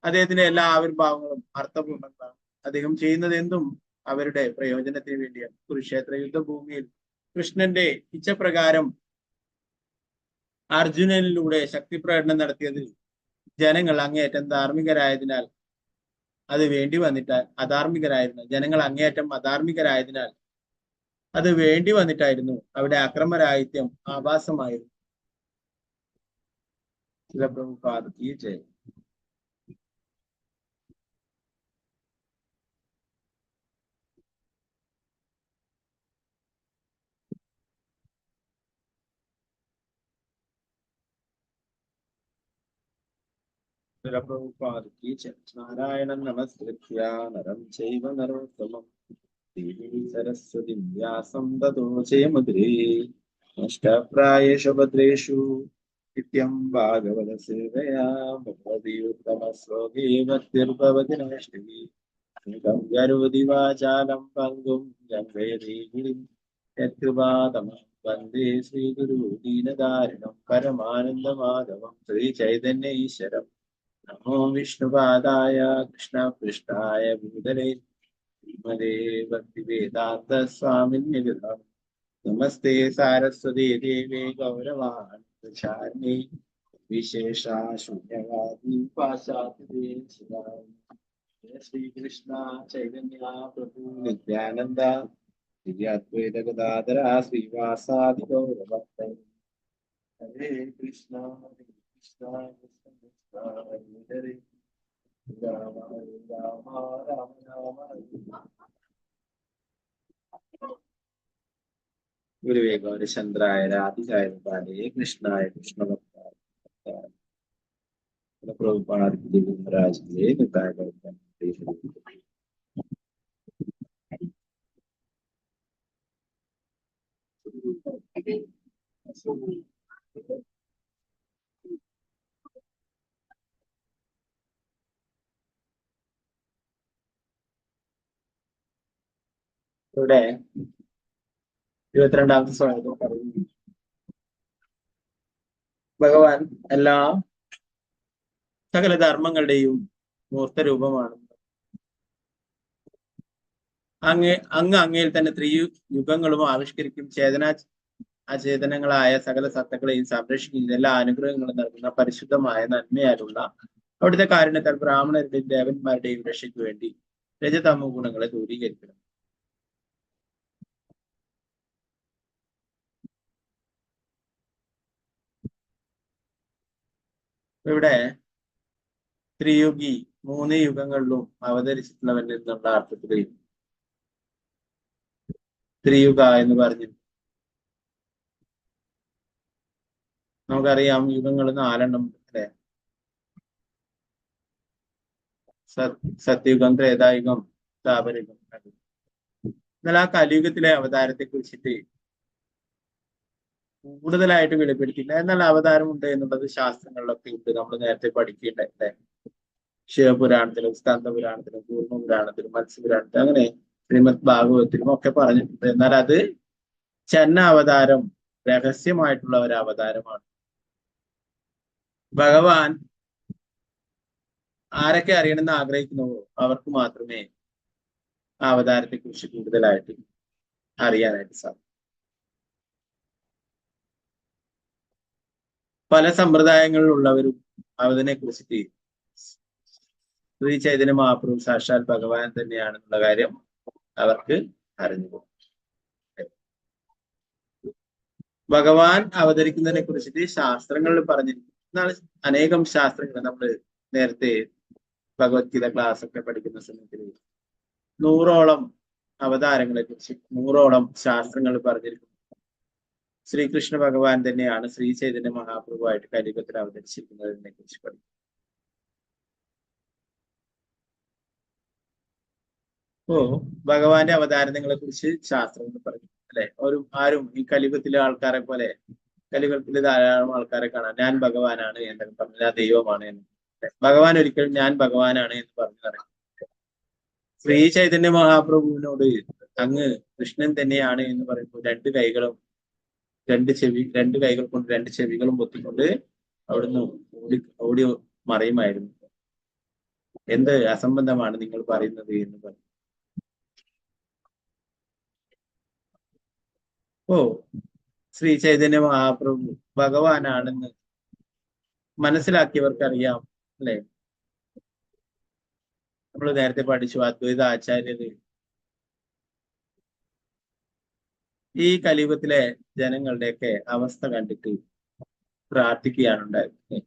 D: അദ്ദേഹത്തിന്റെ എല്ലാ ആവിർഭാവങ്ങളും അർത്ഥപൂർണ്ണങ്ങളാണ്. അദ്ദേഹം ചെയ്യുന്നത് എന്തും അവരുടെ പ്രയോജനത്തിന് വേണ്ടിയാണ്. കുരുക്ഷേത്ര യുദ്ധഭൂമിയിൽ കൃഷ്ണന്റെ ഇച്ഛപ്രകാരം അർജുനനിലൂടെ ശക്തി പ്രകടനം നടത്തിയത് ജനങ്ങൾ അങ്ങേയറ്റം ധാർമ്മികരായതിനാൽ അത് വേണ്ടി വന്നിട്ടാൽ അത് വേണ്ടി വന്നിട്ടായിരുന്നു. അവിടെ അക്രമരാഹിത്യം ആഭാസമായിരുന്നു. श्रील प्रभुपाद की जय। श्रील प्रभुपाद की जय। नारायणं नमस्कृत्य नरं चैव नरोत्तमं देवीं सरस्वतीं व्यासं ततो जयमुदीरये। नष्टप्रायेषु भद्रेषु नित्यं भागवतसेवया भगवती उत्तमश्लोके भक्तिर्भवति नैष्टिकी। गरुवति वाचालं पङ्गुं जङ्घयति गिरिं यत्कृपातमं वन्दे श्रीगुरु दीनदारिणं परमानन्दमाधवं श्रीचैतन्य ईश्वरं। नमो विष्णुपादाय कृष्णपृष्ठाय भूतले श्रीमते भक्तिवेदान्त स्वामिने नमस्ते सारस्वती देवे गौरवाणी प्रचारिणे विशेषा शून्यवादी पाश्चात्य जय श्री कृष्ण चैतन्य प्रभु नित्यानंद श्री अद्वैत गदाधर श्रीवासादि गौरभक्तै। हरे कृष्ण कृष्ण कृष्ण हरे राम राम राम राम। गुरुवे गौरचंद्राय राधिकाय गोपाले कृष्णाय कृष्णभक्ताय प्रभुपाद जी महाराज के निताय गौतम। ഇവിടെ 22ാമത്തെ ശ്ലോകം പറയുന്നു, ഭഗവാൻ എല്ലാ സകല ധർമ്മങ്ങളുടെയും മൂർത്തരൂപമാണ്. അങ്ങയിൽ തന്നെ യുഗങ്ങളും ആവിഷ്കരിക്കും അചേതനങ്ങളായ സകല സത്തകളെയും സംരക്ഷിക്കുന്ന എല്ലാ അനുഗ്രഹങ്ങളും നൽകുന്ന പരിശുദ്ധമായ നന്മയാലുള്ള അവിടുത്തെ കാരുണ്യത്താൽ ബ്രാഹ്മണരുടെയും ദേവന്മാരുടെയും രക്ഷയ്ക്ക് വേണ്ടി രജതമോ ഗുണങ്ങളെ ദൂരീകരിക്കണം. ഇവിടെ ത്രിയുഗി 3 യുഗങ്ങളിലും അവതരിച്ചിട്ടുള്ളവൻ എന്നുള്ള അർത്ഥത്തിൽ ത്രിയുഗ എന്ന് പറഞ്ഞു. നമുക്കറിയാം യുഗങ്ങൾ 4 അല്ലെ? സത്യയുഗം, ത്രേതായുഗം, ദ്വാപരയുഗം. എന്നാൽ ആ കലിയുഗത്തിലെ അവതാരത്തെ കുറിച്ചിട്ട് കൂടുതലായിട്ട് വെളിപ്പെടുത്തിയില്ല. എന്നാൽ അവതാരമുണ്ട് എന്നുള്ളത് ശാസ്ത്രങ്ങളിലൊക്കെ ഉണ്ട്. നമ്മൾ നേരത്തെ പഠിക്കേണ്ടല്ലേ? ശിവപുരാണത്തിലും സ്കന്ദപുരാണത്തിലും കൂർമ്മപുരാണത്തിലും മത്സ്യപുരാണത്തിലും അങ്ങനെ ശ്രീമദ് ഭാഗവതത്തിലും ഒക്കെ പറഞ്ഞിട്ടുണ്ട്. എന്നാൽ അത് ചെന്ന അവതാരം രഹസ്യമായിട്ടുള്ള ഒരു അവതാരമാണ്. ഭഗവാൻ ആരൊക്കെ അറിയണമെന്ന് ആഗ്രഹിക്കുന്നുവോ അവർക്ക് മാത്രമേ ആ അവതാരത്തെ കുറിച്ച് കൂടുതലായിട്ട് അറിയാനായിട്ട് സാധിക്കും. പല സമ്പ്രദായങ്ങളിലുള്ളവരും അതിനെ കുറിച്ചിട്ട് ശ്രീ ചൈതന്യ മഹാപ്രഭു സാക്ഷാൽ ഭഗവാൻ തന്നെയാണെന്നുള്ള കാര്യം അവർക്ക് അറിഞ്ഞു. ഭഗവാൻ അവതരിക്കുന്നതിനെ കുറിച്ചിട്ട് ശാസ്ത്രങ്ങളിൽ പറഞ്ഞിരിക്കുന്നു. എന്നാൽ അനേകം ശാസ്ത്രങ്ങൾ നമ്മൾ നേരത്തെ ഭഗവത്ഗീത ക്ലാസ് ഒക്കെ പഠിക്കുന്ന സമയത്ത് 100ഓളം അവതാരങ്ങളെ കുറിച്ച് 100ഓളം ശാസ്ത്രങ്ങൾ പറഞ്ഞിരിക്കുന്നു. ശ്രീകൃഷ്ണ ഭഗവാൻ തന്നെയാണ് ശ്രീ ചൈതന്യ മഹാപ്രഭുവായിട്ട് കലിയുഗത്തിൽ അവതരിച്ചിരിക്കുന്നതിനെ കുറിച്ച് പഠിക്കും. ഭഗവാന്റെ അവതാരങ്ങളെ കുറിച്ച് ശാസ്ത്രങ്ങൾ പറഞ്ഞു അല്ലെ? ആരും ഈ കലിയുഗത്തിലെ ആൾക്കാരെ പോലെ കലിയുഗത്തില് ധാരാളം ആൾക്കാരെ കാണാം. ഞാൻ ഭഗവാനാണ് എന്നൊക്കെ പറഞ്ഞു, ഞാൻ ദൈവമാണ് എന്ന്. ഭഗവാൻ ഒരിക്കലും ഞാൻ ഭഗവാനാണ് എന്ന് പറഞ്ഞു നടക്കും. ശ്രീ ചൈതന്യ മഹാപ്രഭുവിനോട് അങ്ങ് കൃഷ്ണൻ തന്നെയാണ് എന്ന് പറയുമ്പോൾ 2 കൈകൾ കൊണ്ട് 2 ചെവികളും പൊത്തിക്കൊണ്ട് അവിടുന്ന് ഓടി മറയുമായിരുന്നു. എന്ത് അസംബന്ധമാണ് നിങ്ങൾ പറയുന്നത് എന്ന് പറഞ്ഞു. ശ്രീ ചൈതന്യ മഹാപ്രഭു ഭഗവാനാണെന്ന് മനസ്സിലാക്കിയവർക്കറിയാം അല്ലെ? നമ്മൾ നേരത്തെ പഠിച്ചു, അദ്വൈത ആചാര്യര് ഈ കലിയുഗത്തിലെ ജനങ്ങളുടെയൊക്കെ അവസ്ഥ കണ്ടിട്ട് പ്രാർത്ഥിക്കുകയാണ് ഉണ്ടായത്.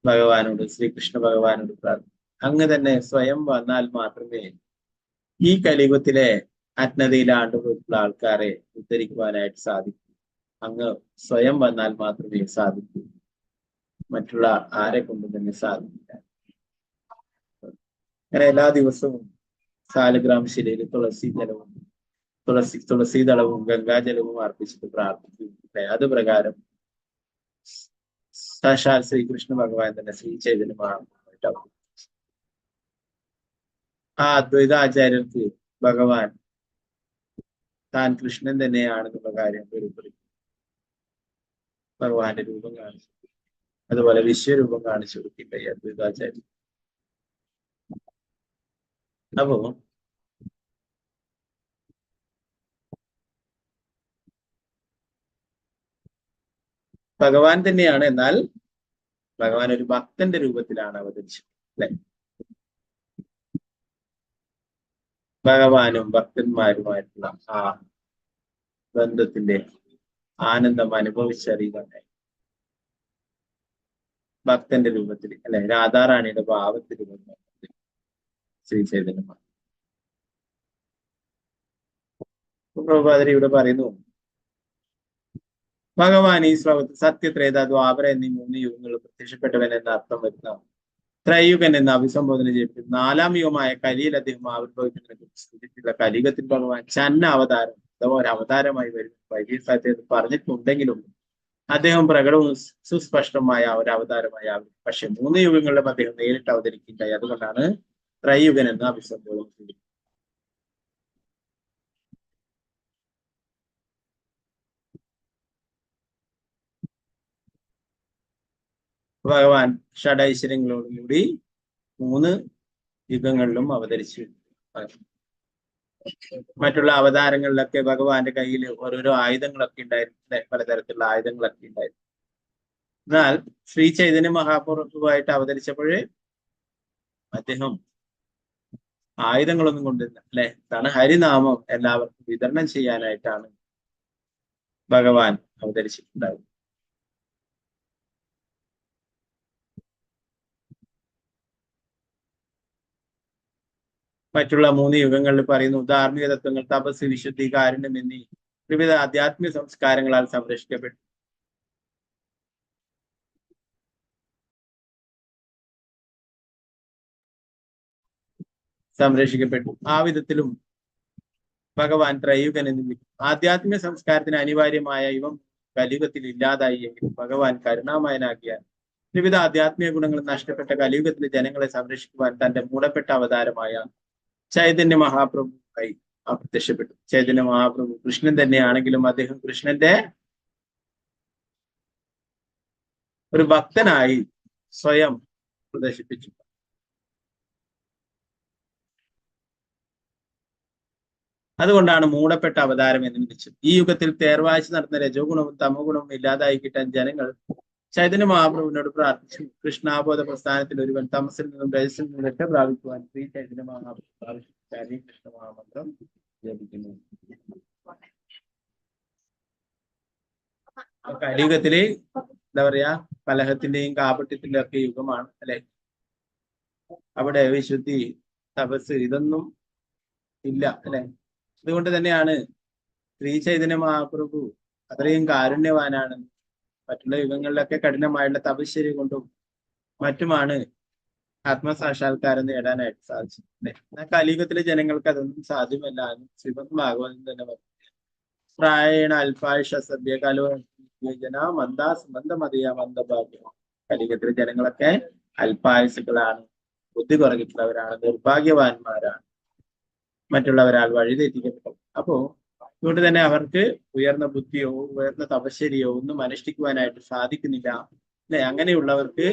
D: ഭഗവാനോട്, ശ്രീകൃഷ്ണ ഭഗവാനോട് പ്രാർത്ഥിക്കും. അങ്ങ് തന്നെ സ്വയം വന്നാൽ മാത്രമേ ഈ കലിയുഗത്തിലെ അജ്ഞതയിൽ ആണ്ടുപോയിട്ടുള്ള ആൾക്കാരെ ഉദ്ധരിക്കുവാനായിട്ട് സാധിക്കൂ. അങ്ങ് സ്വയം വന്നാൽ മാത്രമേ സാധിക്കൂ. മറ്റുള്ള ആരെ കൊണ്ടും തന്നെ സാധിക്കില്ല. അങ്ങനെ എല്ലാ ദിവസവും സാലഗ്രാം ശിലയിൽ തുളസീദളവും ഗംഗാജലവും അർപ്പിച്ചിട്ട് പ്രാർത്ഥിക്കും. അത് പ്രകാരം സാക്ഷാൽ ശ്രീകൃഷ്ണ ഭഗവാൻ തന്നെ ശ്രീ ചൈതന്യമായിട്ട് ആ അദ്വൈതാചാര്യർക്ക് ഭഗവാൻ താൻ കൃഷ്ണൻ തന്നെയാണെന്നുള്ള കാര്യം വെളിപ്പെടുത്തി ഭഗവാന്റെ രൂപം കാണിച്ചു. അതുപോലെ വിശ്വരൂപം കാണിച്ചു കൊടുക്കില്ല ഈ അദ്വൈതാചാര്യൻ. അപ്പോ ഭഗവാൻ തന്നെയാണ്, എന്നാൽ ഭഗവാൻ ഒരു ഭക്തന്റെ രൂപത്തിലാണ് അവതരിച്ചത്, അല്ലെ? ഭഗവാനും ഭക്തന്മാരുമായിട്ടുള്ള ആ ബന്ധത്തിന്റെ ആനന്ദം അനുഭവിച്ചറിയുകയാണ് ഭക്തന്റെ രൂപത്തിൽ, അല്ലെ? രാധാറാണിയുടെ ഭാവത്തിൽ ശ്രീ ചൈതന്യമാണ്. പ്രഭുപാദരി ഇവിടെ പറയുന്നു, ഭഗവാൻ ഈ ശ്ലോകത്തിൽ സത്യത്രേത ദ്വാപര എന്നീ 3 യുഗങ്ങളിൽ പ്രത്യക്ഷപ്പെട്ടവൻ എന്ന അർത്ഥം വരുന്ന ത്രയുഗൻ എന്ന് അഭിസംബോധന ചെയ്യപ്പെടും. 4-ാം യുഗമായ കലിയിൽ അദ്ദേഹം ആവിർഭവിക്കുന്നതിനെ കുറിച്ച് സൂചിപ്പിച്ചിട്ടുള്ള കലിയുഗത്തിൽ ഭഗവാൻ ചന്ന അവതാരം അഥവാ ഒരു അവതാരമായി വരും വൈദ്യ സാഹിത്യത്തിൽ പറഞ്ഞിട്ടുണ്ടെങ്കിലും അദ്ദേഹം പ്രകടവും സുസ്പഷ്ടമായ ഒരു അവതാരമായി ആവും. പക്ഷെ 3 യുഗങ്ങളിലും അദ്ദേഹം നേരിട്ട് അവതരിക്കുകയുണ്ടായി. അതുകൊണ്ടാണ് ത്രയുഗൻ എന്ന് അഭിസംബോധന ചെയ്തത്. ഭഗവാൻ ഷഡൈശ്വര്യങ്ങളോടുകൂടി 3 യുഗങ്ങളിലും അവതരിച്ചു. മറ്റുള്ള അവതാരങ്ങളിലൊക്കെ ഭഗവാന്റെ കയ്യിൽ ഓരോരോ ആയുധങ്ങളൊക്കെ ഉണ്ടായിരുന്നു, പലതരത്തിലുള്ള ആയുധങ്ങളൊക്കെ ഉണ്ടായിരുന്നു. എന്നാൽ ശ്രീ ചൈതന്യ മഹാപ്രഭുവായിട്ട് അവതരിച്ചപ്പോഴേ അദ്ദേഹം ആയുധങ്ങളൊന്നും കൊണ്ടിരുന്ന, അല്ലെ? എന്താണ്? ഹരിനാമം എല്ലാവർക്കും വിതരണം ചെയ്യാനായിട്ടാണ് ഭഗവാൻ അവതരിച്ചിട്ടുണ്ടായത്. മറ്റുള്ള 3 യുഗങ്ങളിൽ പറയുന്നു, ധാർമ്മിക തത്വങ്ങൾ, തപസ്, വിശുദ്ധി, കാരുണ്യം എന്നീ വിവിധ ആധ്യാത്മിക സംസ്കാരങ്ങളാൽ സംരക്ഷിക്കപ്പെട്ടു. ആ വിധത്തിലും ഭഗവാൻ ത്രയുഗൻ എന്ന് വിളിക്കും. ആധ്യാത്മിക സംസ്കാരത്തിന് അനിവാര്യമായ ഇവം കലിയുഗത്തിൽ ഇല്ലാതായി എങ്കിലും ഭഗവാൻ കരുണാമയനാക്കിയാൽ വിവിധ ആധ്യാത്മിക ഗുണങ്ങൾ നഷ്ടപ്പെട്ട കലിയുഗത്തിലെ ജനങ്ങളെ സംരക്ഷിക്കുവാൻ തന്റെ മൂടപ്പെട്ട അവതാരമായ ചൈതന്യ മഹാപ്രഭുവായി പ്രത്യക്ഷപ്പെട്ടു. ചൈതന്യ മഹാപ്രഭു കൃഷ്ണൻ തന്നെയാണെങ്കിലും അദ്ദേഹം കൃഷ്ണന്റെ ഒരു ഭക്തനായി സ്വയം പ്രദർശിപ്പിച്ചു. അതുകൊണ്ടാണ് മൂടപ്പെട്ട അവതാരം എന്ന് വിളിച്ചത്. ഈ യുഗത്തിൽ തേർവാഴ്ച നടന്ന രജോ ഗുണവും തമോ ഗുണവും ഇല്ലാതായി കിട്ടാൻ ജനങ്ങൾ ചൈതന്യ മഹാപ്രഭുവിനോട് പ്രാർത്ഥിച്ചു. കൃഷ്ണാബോധ പ്രസ്ഥാനത്തിൽ ഒരുവൻ തമസിൽ നിന്നും രജസിൽ നിന്നും രക്ഷ പ്രാപിക്കുവാൻ ശ്രീ ചൈതന്യ മഹാപ്രഭു പ്രാവശ്യം കൃഷ്ണ മഹാമന്ത്രം ജപിക്കുന്നു. കലിയുഗത്തില് എന്താ പറയാ, കലഹത്തിന്റെയും കാപട്യത്തിന്റെയും ഒക്കെ യുഗമാണ്, അല്ലെ? അവിടെ വിശുദ്ധി, തപസ് ഇതൊന്നും ഇല്ല, അല്ലെ? അതുകൊണ്ട് തന്നെയാണ് ശ്രീ ചൈതന്യ മഹാപ്രഭു അത്രയും കാരുണ്യവാനാണ്. മറ്റുള്ള യുഗങ്ങളിലൊക്കെ കഠിനമായുള്ള തപശ്ചര്യ കൊണ്ടും മറ്റുമാണ് ആത്മസാക്ഷാത്കാരം നേടാനായിട്ട് സാധിച്ചത്. എന്നാൽ കലിയുഗത്തിലെ ജനങ്ങൾക്ക് അതൊന്നും സാധ്യമല്ല എന്ന് ശ്രീമദ് ഭാഗവതം തന്നെ പറഞ്ഞു. പ്രായേണ അല്പായുഷ സദ്യ കലോജന മന്ദാസ് മന്ദമതിയ മന്ദഭാഗ്യം. കലിയുഗത്തിലെ ജനങ്ങളൊക്കെ അല്പായുസുകളാണ്, ബുദ്ധി കുറഞ്ഞിട്ടുള്ളവരാണ്, നിർഭാഗ്യവാന്മാരാണ്, മറ്റുള്ളവരാൽ വഴിതെറ്റിക്കപ്പെട്ടു. അപ്പോ അതുകൊണ്ട് തന്നെ അവർക്ക് ഉയർന്ന ബുദ്ധിയോ ഉയർന്ന തപശ്ചര്യയോ ഒന്നും അനുഷ്ഠിക്കുവാനായിട്ട് സാധിക്കുന്നില്ല, അല്ലെ? അങ്ങനെയുള്ളവർക്ക്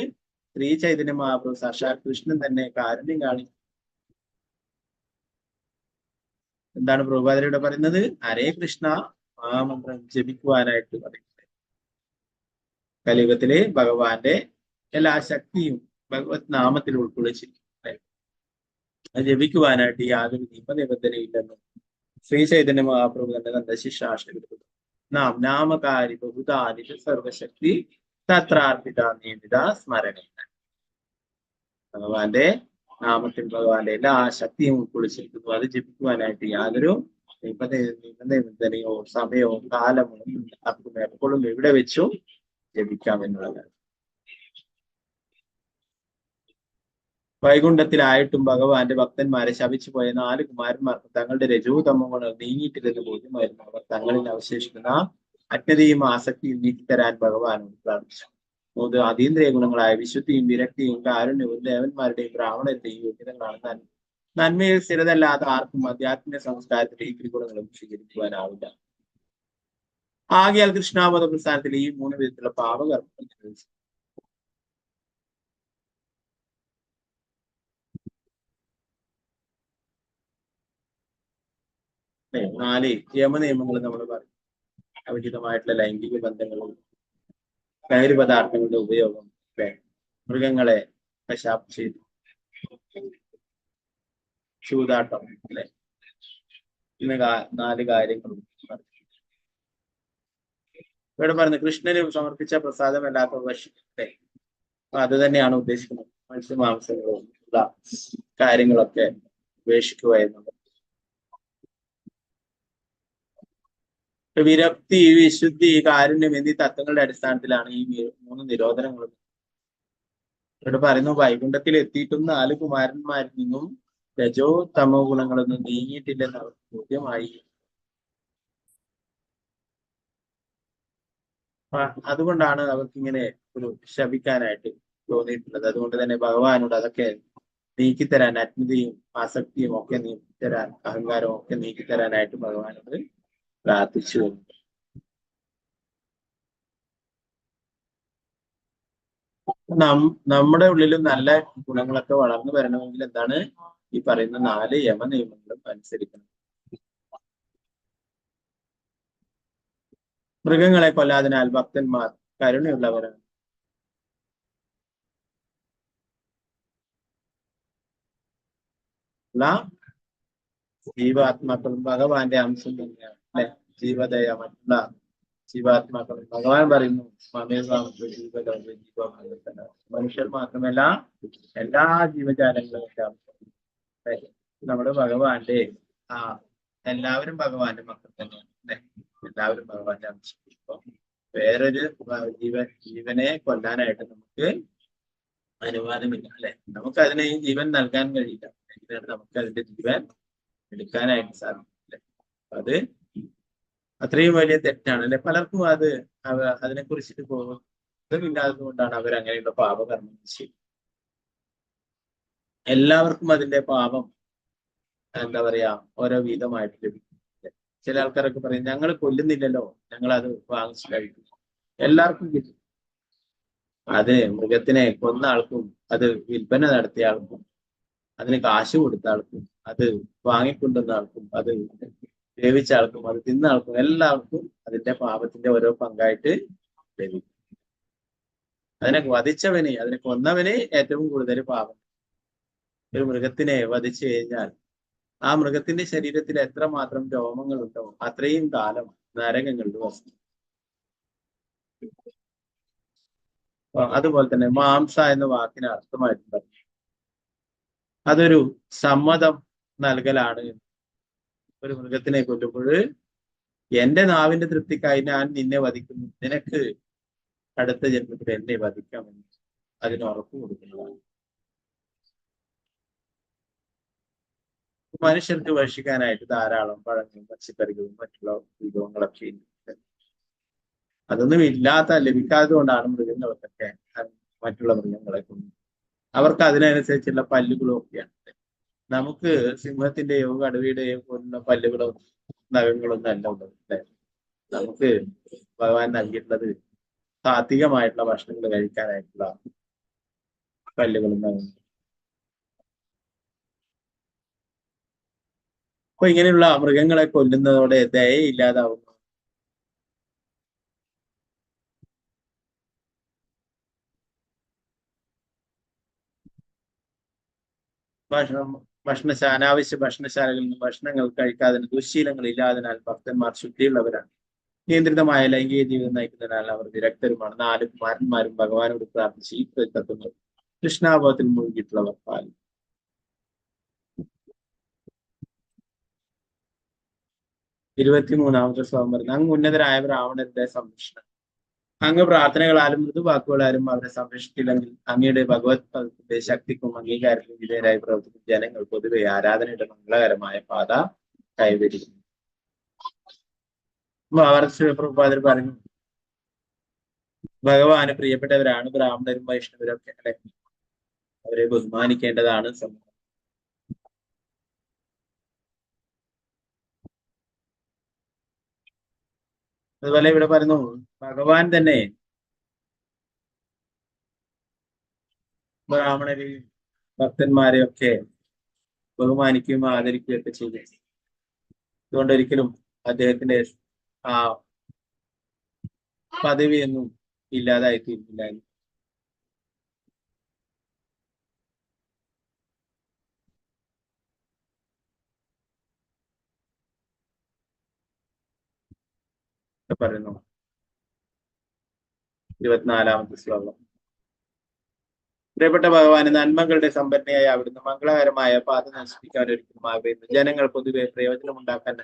D: ശ്രീ ചൈതന്യ മഹാപ്രഭു സാക്ഷാൽ കൃഷ്ണൻ തന്നെ കാരുണ്യം കാണിക്കും. എന്താണ് പ്രഭുപാദരിയുടെ പറയുന്നത്? ഹരേ കൃഷ്ണ മഹാമന്ത്രം ജപിക്കുവാനായിട്ട് പറയുന്നത്. കലിയുഗത്തിലെ ഭഗവാന്റെ എല്ലാ ശക്തിയും ഭഗവത് നാമത്തിൽ ഉൾക്കൊള്ളിച്ചിരിക്കും. അത് ജപിക്കുവാനായിട്ട് യാതൊരു നിയമനിബന്ധനയില്ലെന്നും ശ്രീ ചൈതന്യ മഹാപ്രഭു തന്നെ തന്റെ ശിഷ്യാശ്രയിക്കുന്നു. നാം നാമകാരി ബഹുദാനിത സർവശക്തി തത്രാർപ്പിത നിയമിത സ്മരണ. ഭഗവാന്റെ നാമത്തിൽ ഭഗവാന്റെ എല്ലാ ശക്തിയും ഉൾക്കൊള്ളിച്ചിരിക്കുന്നു. അത് ജപിക്കുവാനായിട്ട് യാതൊരു നിബന്ധനയോ സമയവും കാലമോ ആർക്കും എപ്പോഴും എവിടെ വെച്ചും ജപിക്കാം എന്നുള്ളതാണ്. വൈകുണ്ഠത്തിലായിട്ടും ഭഗവാന്റെ ഭക്തന്മാരെ ശപിച്ചു പോയ 4 കുമാരന്മാർക്ക് തങ്ങളുടെ രജോതമങ്ങൾ നീങ്ങിയിട്ടില്ലെന്ന് ബോധ്യമായിരുന്നു. അവർ തങ്ങളിൽ അവശേഷിക്കുന്ന അജ്ഞതയും ആസക്തിയും നീക്കിത്തരാൻ ഭഗവാനോട് പ്രാർത്ഥിച്ചു. 3 അതീന്ദ്രിയ ഗുണങ്ങളായ വിശുദ്ധിയും വിരക്തിയും കാരുണ്യവും ദേവന്മാരുടെയും ബ്രാഹ്മണരുടെയും യോഗ്യതകളാണ്. നന്മയിൽ സ്ഥിരതല്ലാത്ത ആർക്കും ആധ്യാത്മിക സംസ്കാരത്തിന്റെ ഈ ത്രിഗുണങ്ങളും സ്വീകരിക്കുവാനാവില്ല. ആകയാൽ കൃഷ്ണാവത പ്രസ്ഥാനത്തിൽ ഈ 3 വിധത്തിലുള്ള പാപകർമ്മങ്ങൾ നിർവഹിച്ചു. നാല് യമനിയമങ്ങൾ നമ്മൾ പറയും. അവിഹിതമായിട്ടുള്ള ലൈംഗിക ബന്ധങ്ങളും ലഹരി പദാർത്ഥങ്ങളുടെ ഉപയോഗം, മൃഗങ്ങളെ കശാപ്പ് ചെയ്തു, ചൂതാട്ടം, അല്ലെ, ഇന്ന് 4 കാര്യങ്ങളും ഇവിടെ പറഞ്ഞു. കൃഷ്ണന് സമർപ്പിച്ച പ്രസാദമല്ലാത്ത ഭക്ഷിക്കട്ടെ. അത് തന്നെയാണ് ഉദ്ദേശിക്കുന്നത്. മത്സ്യമാംസങ്ങളും കാര്യങ്ങളൊക്കെ ഉപേക്ഷിക്കുക എന്നുള്ളത്. വിരക്തി, വിശുദ്ധി, കാരുണ്യം എന്നീ തത്വങ്ങളുടെ അടിസ്ഥാനത്തിലാണ് ഈ 3 നിരോധനങ്ങളും. ഇവിടെ പറയുന്നു, വൈകുണ്ഠത്തിൽ എത്തിയിട്ടും 4 കുമാരന്മാരിൽ നിന്നും രജോ തമോ ഗുണങ്ങളൊന്നും നീങ്ങിയിട്ടില്ലെന്ന് അവർക്ക് ബോധ്യമായി. അതുകൊണ്ടാണ് അവർക്ക് ഇങ്ങനെ ഒരു ശപിക്കാനായിട്ട് തോന്നിയിട്ടുള്ളത്. അതുകൊണ്ട് തന്നെ ഭഗവാനോട് അതൊക്കെ നീക്കിത്തരാൻ, അജ്ഞതയും ആസക്തിയും ഒക്കെ നീക്കിത്തരാൻ, അഹങ്കാരവും ഒക്കെ നീക്കിത്തരാനായിട്ട് ഭഗവാനോട് പ്രാർത്ഥിച്ചു. നമ്മുടെ ഉള്ളിലും നല്ല ഗുണങ്ങളൊക്കെ വളർന്നു വരണമെങ്കിൽ എന്താണ് ഈ പറയുന്ന 4 യമനിയമങ്ങളും അനുസരിക്കണം. മൃഗങ്ങളെ കൊല്ലാതിനാൽ ഭക്തന്മാർ കരുണയുള്ളവരാണ്. ജീവാത്മാക്കളും ഭഗവാന്റെ അംശം തന്നെയാണ്, അല്ലെ? ജീവദയ, മറ്റുള്ള ജീവാത്മാക്കളും ഭഗവാൻ പറയുന്നു മനുഷ്യർ മാത്രമല്ല എല്ലാ ജീവജാലങ്ങളും നമ്മുടെ ഭഗവാന്റെ എല്ലാവരും ഭഗവാന്റെ മക്കൾ തന്നെയാണ്, അല്ലെ? എല്ലാവരും ഭഗവാന്റെ അംശം. ഇപ്പം വേറൊരു ജീവനെ കൊല്ലാനായിട്ട് നമുക്ക് അനുവാദമില്ല, അല്ലെ? നമുക്ക് അതിനെ ഈ ജീവൻ നൽകാൻ കഴിയില്ല. നമുക്ക് അതിന്റെ ജീവൻ എടുക്കാനായിട്ട് സാധിക്കില്ല. അത് അത്രയും വലിയ തെറ്റാണ്, അല്ലെ? പലർക്കും അതിനെ കുറിച്ചിട്ട് ബോധമില്ലാത്തത് കൊണ്ടാണ് അവരങ്ങനെയുള്ള പാപകർമ്മം ചെയ്യുന്നത്. എല്ലാവർക്കും അതിന്റെ പാപം എന്താ പറയാ ഓരോ വീതമായിട്ട് ലഭിക്കും. ചില ആൾക്കാരൊക്കെ പറയും, ഞങ്ങൾ കൊല്ലുന്നില്ലല്ലോ, ഞങ്ങൾ അത് വാങ്ങിച്ചു കഴിക്കും. എല്ലാവർക്കും കിട്ടും. അത് മൃഗത്തിനെ കൊന്ന ആൾക്കും, അത് വിൽപ്പന നടത്തിയ ആൾക്കും, അതിന് കാശ് കൊടുത്ത ആൾക്കും, അത് വാങ്ങിക്കൊണ്ടുവന്ന ആൾക്കും, അത് വേവിച്ച ആൾക്കും, അത് തിന്ന ആൾക്കും, എല്ലാവർക്കും അതിന്റെ പാപത്തിന്റെ ഓരോ പങ്കായിട്ട് ലഭിക്കും. അതിനെ വധിച്ചവന്, അതിനെ കൊന്നവന് ഏറ്റവും കൂടുതൽ പാപം. ഒരു മൃഗത്തിനെ വധിച്ചു കഴിഞ്ഞാൽ ആ മൃഗത്തിന്റെ ശരീരത്തിൽ എത്രമാത്രം രോമങ്ങൾ ഉണ്ടോ അത്രയും കാലം നരകങ്ങളിൽ വസിക്കും. അതുപോലെ തന്നെ മാംസ എന്ന വാക്കിന് അർത്ഥമായിട്ടുണ്ട് അതൊരു സമ്മതം നൽകലാണ്. ഒരു മൃഗത്തിനെ കൊല്ലുമ്പോൾ എന്റെ നാവിന്റെ തൃപ്തിക്കായി ഞാൻ നിന്നെ വധിക്കുന്നു, നിനക്ക് അടുത്ത ജന്മത്തിൽ എന്നെ വധിക്കാമെന്ന് അതിന് ഉറപ്പ് കൊടുക്കുന്നതാണ്. മനുഷ്യർക്ക് ഭക്ഷിക്കാനായിട്ട് ധാരാളം പഴങ്ങളും പച്ചക്കറികളും മറ്റുള്ള വിഭവങ്ങളൊക്കെ ഉണ്ട്. അതൊന്നും ലഭിക്കാത്തത് കൊണ്ടാണ് മൃഗങ്ങൾക്കൊക്കെ മറ്റുള്ള മൃഗങ്ങളെ കൊണ്ടു. അവർക്ക് അതിനനുസരിച്ചുള്ള പല്ലുകളും ഒക്കെയാണ്. നമുക്ക് സിംഹത്തിന്റെയോ കടുവയുടെയോ പോലുള്ള പല്ലുകളോ നഖങ്ങളൊന്നും അല്ല ഉള്ളത്, അല്ലെ? നമുക്ക് ഭഗവാൻ നൽകിയിട്ടുള്ളത് സാത്വികമായിട്ടുള്ള ഭക്ഷണങ്ങൾ കഴിക്കാനായിട്ടുള്ള പല്ലുകളും നഖങ്ങളും. അപ്പൊ ഇങ്ങനെയുള്ള മൃഗങ്ങളെ കൊല്ലുന്നതോടെ ദയയില്ലാതാവുന്നു. അനാവശ്യ ഭക്ഷണശാലകളിൽ നിന്ന് ഭക്ഷണങ്ങൾ കഴിക്കാതെ ദുശ്ശീലങ്ങൾ ഇല്ലാതിനാൽ ഭക്തന്മാർ ശുദ്ധിയുള്ളവരാണ്. നിയന്ത്രിതമായ ലൈംഗിക ജീവിതം നയിക്കുന്നതിനാൽ അവർ വിരക്തരുമാണ്. 4 കുമാരന്മാരും ഭഗവാനോട് പ്രാർത്ഥിച്ച് ഈ തത്വങ്ങൾ കൃഷ്ണാബോധത്തിൽ മുഴുകിയിട്ടുള്ളവർ പാലിക്കും. 23ാമത്തെ ശ്ലോകം പറയുന്നത് അങ്ങ് ഉന്നതരായ ബ്രാഹ്മണരുടെ സംരക്ഷണം. അങ്ങ് പ്രാർത്ഥനകളാലും മൃദുവാക്കുകളാലും അവരെ സംരക്ഷിച്ചില്ലെങ്കിൽ അങ്ങയുടെ ഭഗവത് പദത്തിന്റെ ശക്തിക്കും അംഗീകാരത്തിനും വിധേയരായി പ്രവർത്തിക്കുന്ന ജനങ്ങൾ പൊതുവെ ആരാധനയുടെ മംഗളകരമായ പാത കൈവരിക്കുന്നു. പ്രഭുപാദർ പറഞ്ഞു, ഭഗവാന് പ്രിയപ്പെട്ടവരാണ് ബ്രാഹ്മണരും വൈഷ്ണവരും ഒക്കെ അല്ലെ. അവരെ ബഹുമാനിക്കേണ്ടതാണ് സമൂഹം. അതുപോലെ ഇവിടെ പറഞ്ഞു ഭഗവാൻ തന്നെ ബ്രാഹ്മണരെയും ഭക്തന്മാരെയും ഒക്കെ ബഹുമാനിക്കുകയും ആദരിക്കുകയും ഒക്കെ ചെയ്തു. അതുകൊണ്ട് ഒരിക്കലും അദ്ദേഹത്തിന്റെ ആ പദവിയൊന്നും ഇല്ലാതായി തീരുന്നില്ല. പറയുന്നു 24ാമത്തെ ശ്ലോകം. പ്രിയപ്പെട്ട ഭഗവാന് നന്മകളുടെ സമ്പന്നയായി അവിടുന്ന് മംഗളകരമായ പാത നശിപ്പിക്കാൻ ഒരിക്കലും ആഗ്രഹിക്കുന്നു. ജനങ്ങൾ പൊതുവെ പ്രയോജനമുണ്ടാക്കാൻ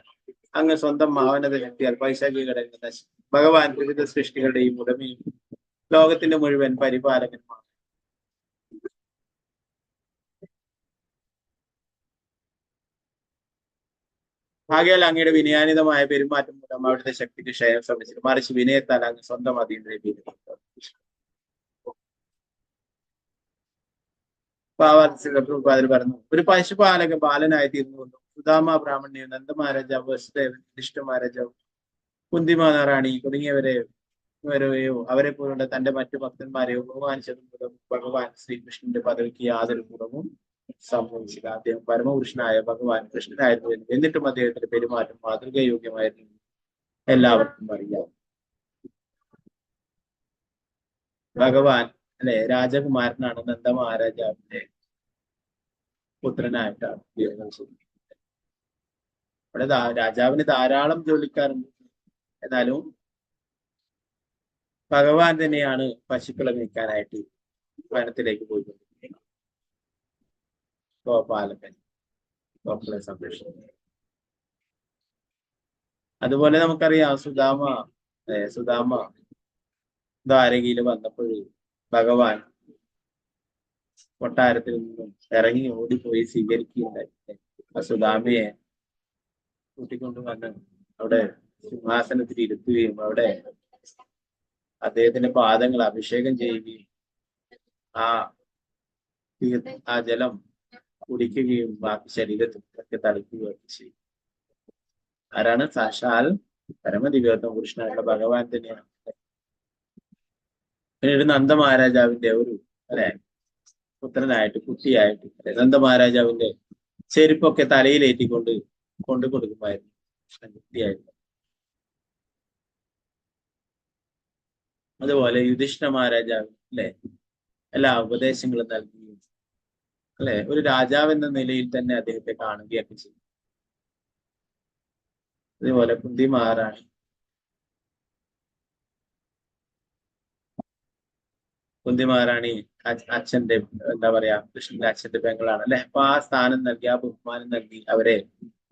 D: അങ്ങ് സ്വന്തം മാവനത ശക്തിയാൽ പൈശാചിക ഘടകങ്ങൾ നശിക്കും. ഭഗവാൻ വിവിധ സൃഷ്ടികളുടെയും ഉടമയും ലോകത്തിന്റെ മുഴുവൻ പരിപാലകനുമാണ്. ആകയാൽ അങ്ങയുടെ വിനയാനിതമായ പെരുമാറ്റം മൂലം അവിടുത്തെ ശക്തിക്ക് ക്ഷയം ശ്രമിച്ചിട്ട് മറിച്ച് വിനയത്താൽ അങ്ങ് സ്വന്തം അതീന്ദ്രിയ പാവാതിൽ പറഞ്ഞു ഒരു പശുപാലക ബാലനായി തീർന്നുകൊണ്ടും സുദാമ ബ്രാഹ്മണ്യം നന്ദമഹാരാജാവ് വസുദേവൻ യുധിഷ്ഠിരമഹാരാജാവ് കുന്തിമാറാണി തുടങ്ങിയവരെയോ അവരെ പോലുള്ള തന്റെ മറ്റു ഭക്തന്മാരെയോ ബഹുമാനിച്ചതും മൂലം ഭഗവാൻ ശ്രീകൃഷ്ണന്റെ പദവിക്ക് യാതൊരു കുറവും സംഭവിച്ചില്ല. അദ്ദേഹം പരമപുരുഷനായ ഭഗവാൻ കൃഷ്ണനായിരുന്നു. എന്നിട്ടും അദ്ദേഹത്തിന്റെ പെരുമാറ്റം മാതൃകായോഗ്യമായിരുന്നു എല്ലാവർക്കും അറിയാം. ഭഗവാൻ അല്ലെ രാജകുമാരനാണ് നന്ദമഹാരാജാവിന്റെ പുത്രനായിട്ടാണ് അവിടെ രാജാവിന് ധാരാളം ജോലിക്കാരുണ്ട്. എന്നാലും ഭഗവാൻ തന്നെയാണ് പശുക്കളെ നീക്കാനായിട്ട് വനത്തിലേക്ക് പോയിക്കൊണ്ടിരിക്കുന്നത്. ഗോപാലകൻ ഗോക്കളെ സംരക്ഷിക്കുന്നത്. അതുപോലെ നമുക്കറിയാം സുദാമ ദ്വാരകയിൽ വന്നപ്പോൾ ഭഗവാൻ കൊട്ടാരത്തിൽ നിന്നും ഇറങ്ങി ഓടിപ്പോയി സ്വീകരിക്കുകയുണ്ടായി. സുദാമയെ കൂട്ടിക്കൊണ്ടുവന്ന് അവിടെ സിംഹാസനത്തിൽ ഇരുത്തുകയും അവിടെ അദ്ദേഹത്തിന്റെ പാദങ്ങൾ അഭിഷേകം ചെയ്യുകയും ആ ജലം കുടിക്കുകയും ബാക്കി ശരീരത്തിലൊക്കെ തളിക്കുകയൊക്കെ ചെയ്യും. ആരാണ്? സാക്ഷാൽ പരമദിവ്യോത്തമ പുരുഷനായിട്ടുള്ള ഭഗവാൻ തന്നെയാണ്. പിന്നീട് നന്ദമഹാരാജാവിന്റെ ഒരു പുത്രനായിട്ട് കുട്ടിയായിട്ട് നന്ദമഹാരാജാവിന്റെ ചെരുപ്പൊക്കെ തലയിലേറ്റിക്കൊണ്ട് കൊണ്ടു കൊടുക്കുമായിരുന്നു കുട്ടിയായിട്ട്. അതുപോലെ യുധിഷ്ഠിര മഹാരാജാവ് എല്ലാ ഉപദേശങ്ങളും നൽകുകയും ഒരു രാജാവ് എന്ന നിലയിൽ തന്നെ അദ്ദേഹത്തെ കാണുകയൊക്കെ ചെയ്യും. അതുപോലെ കുന്തി മഹാറാണി അച്ഛന്റെ എന്താ പറയാ കൃഷ്ണന്റെ അച്ഛന്റെ പെങ്ങളാണ് അല്ലെ. അപ്പൊ ആ സ്ഥാനം നൽകി ആ ബഹുമാനം നൽകി അവരെ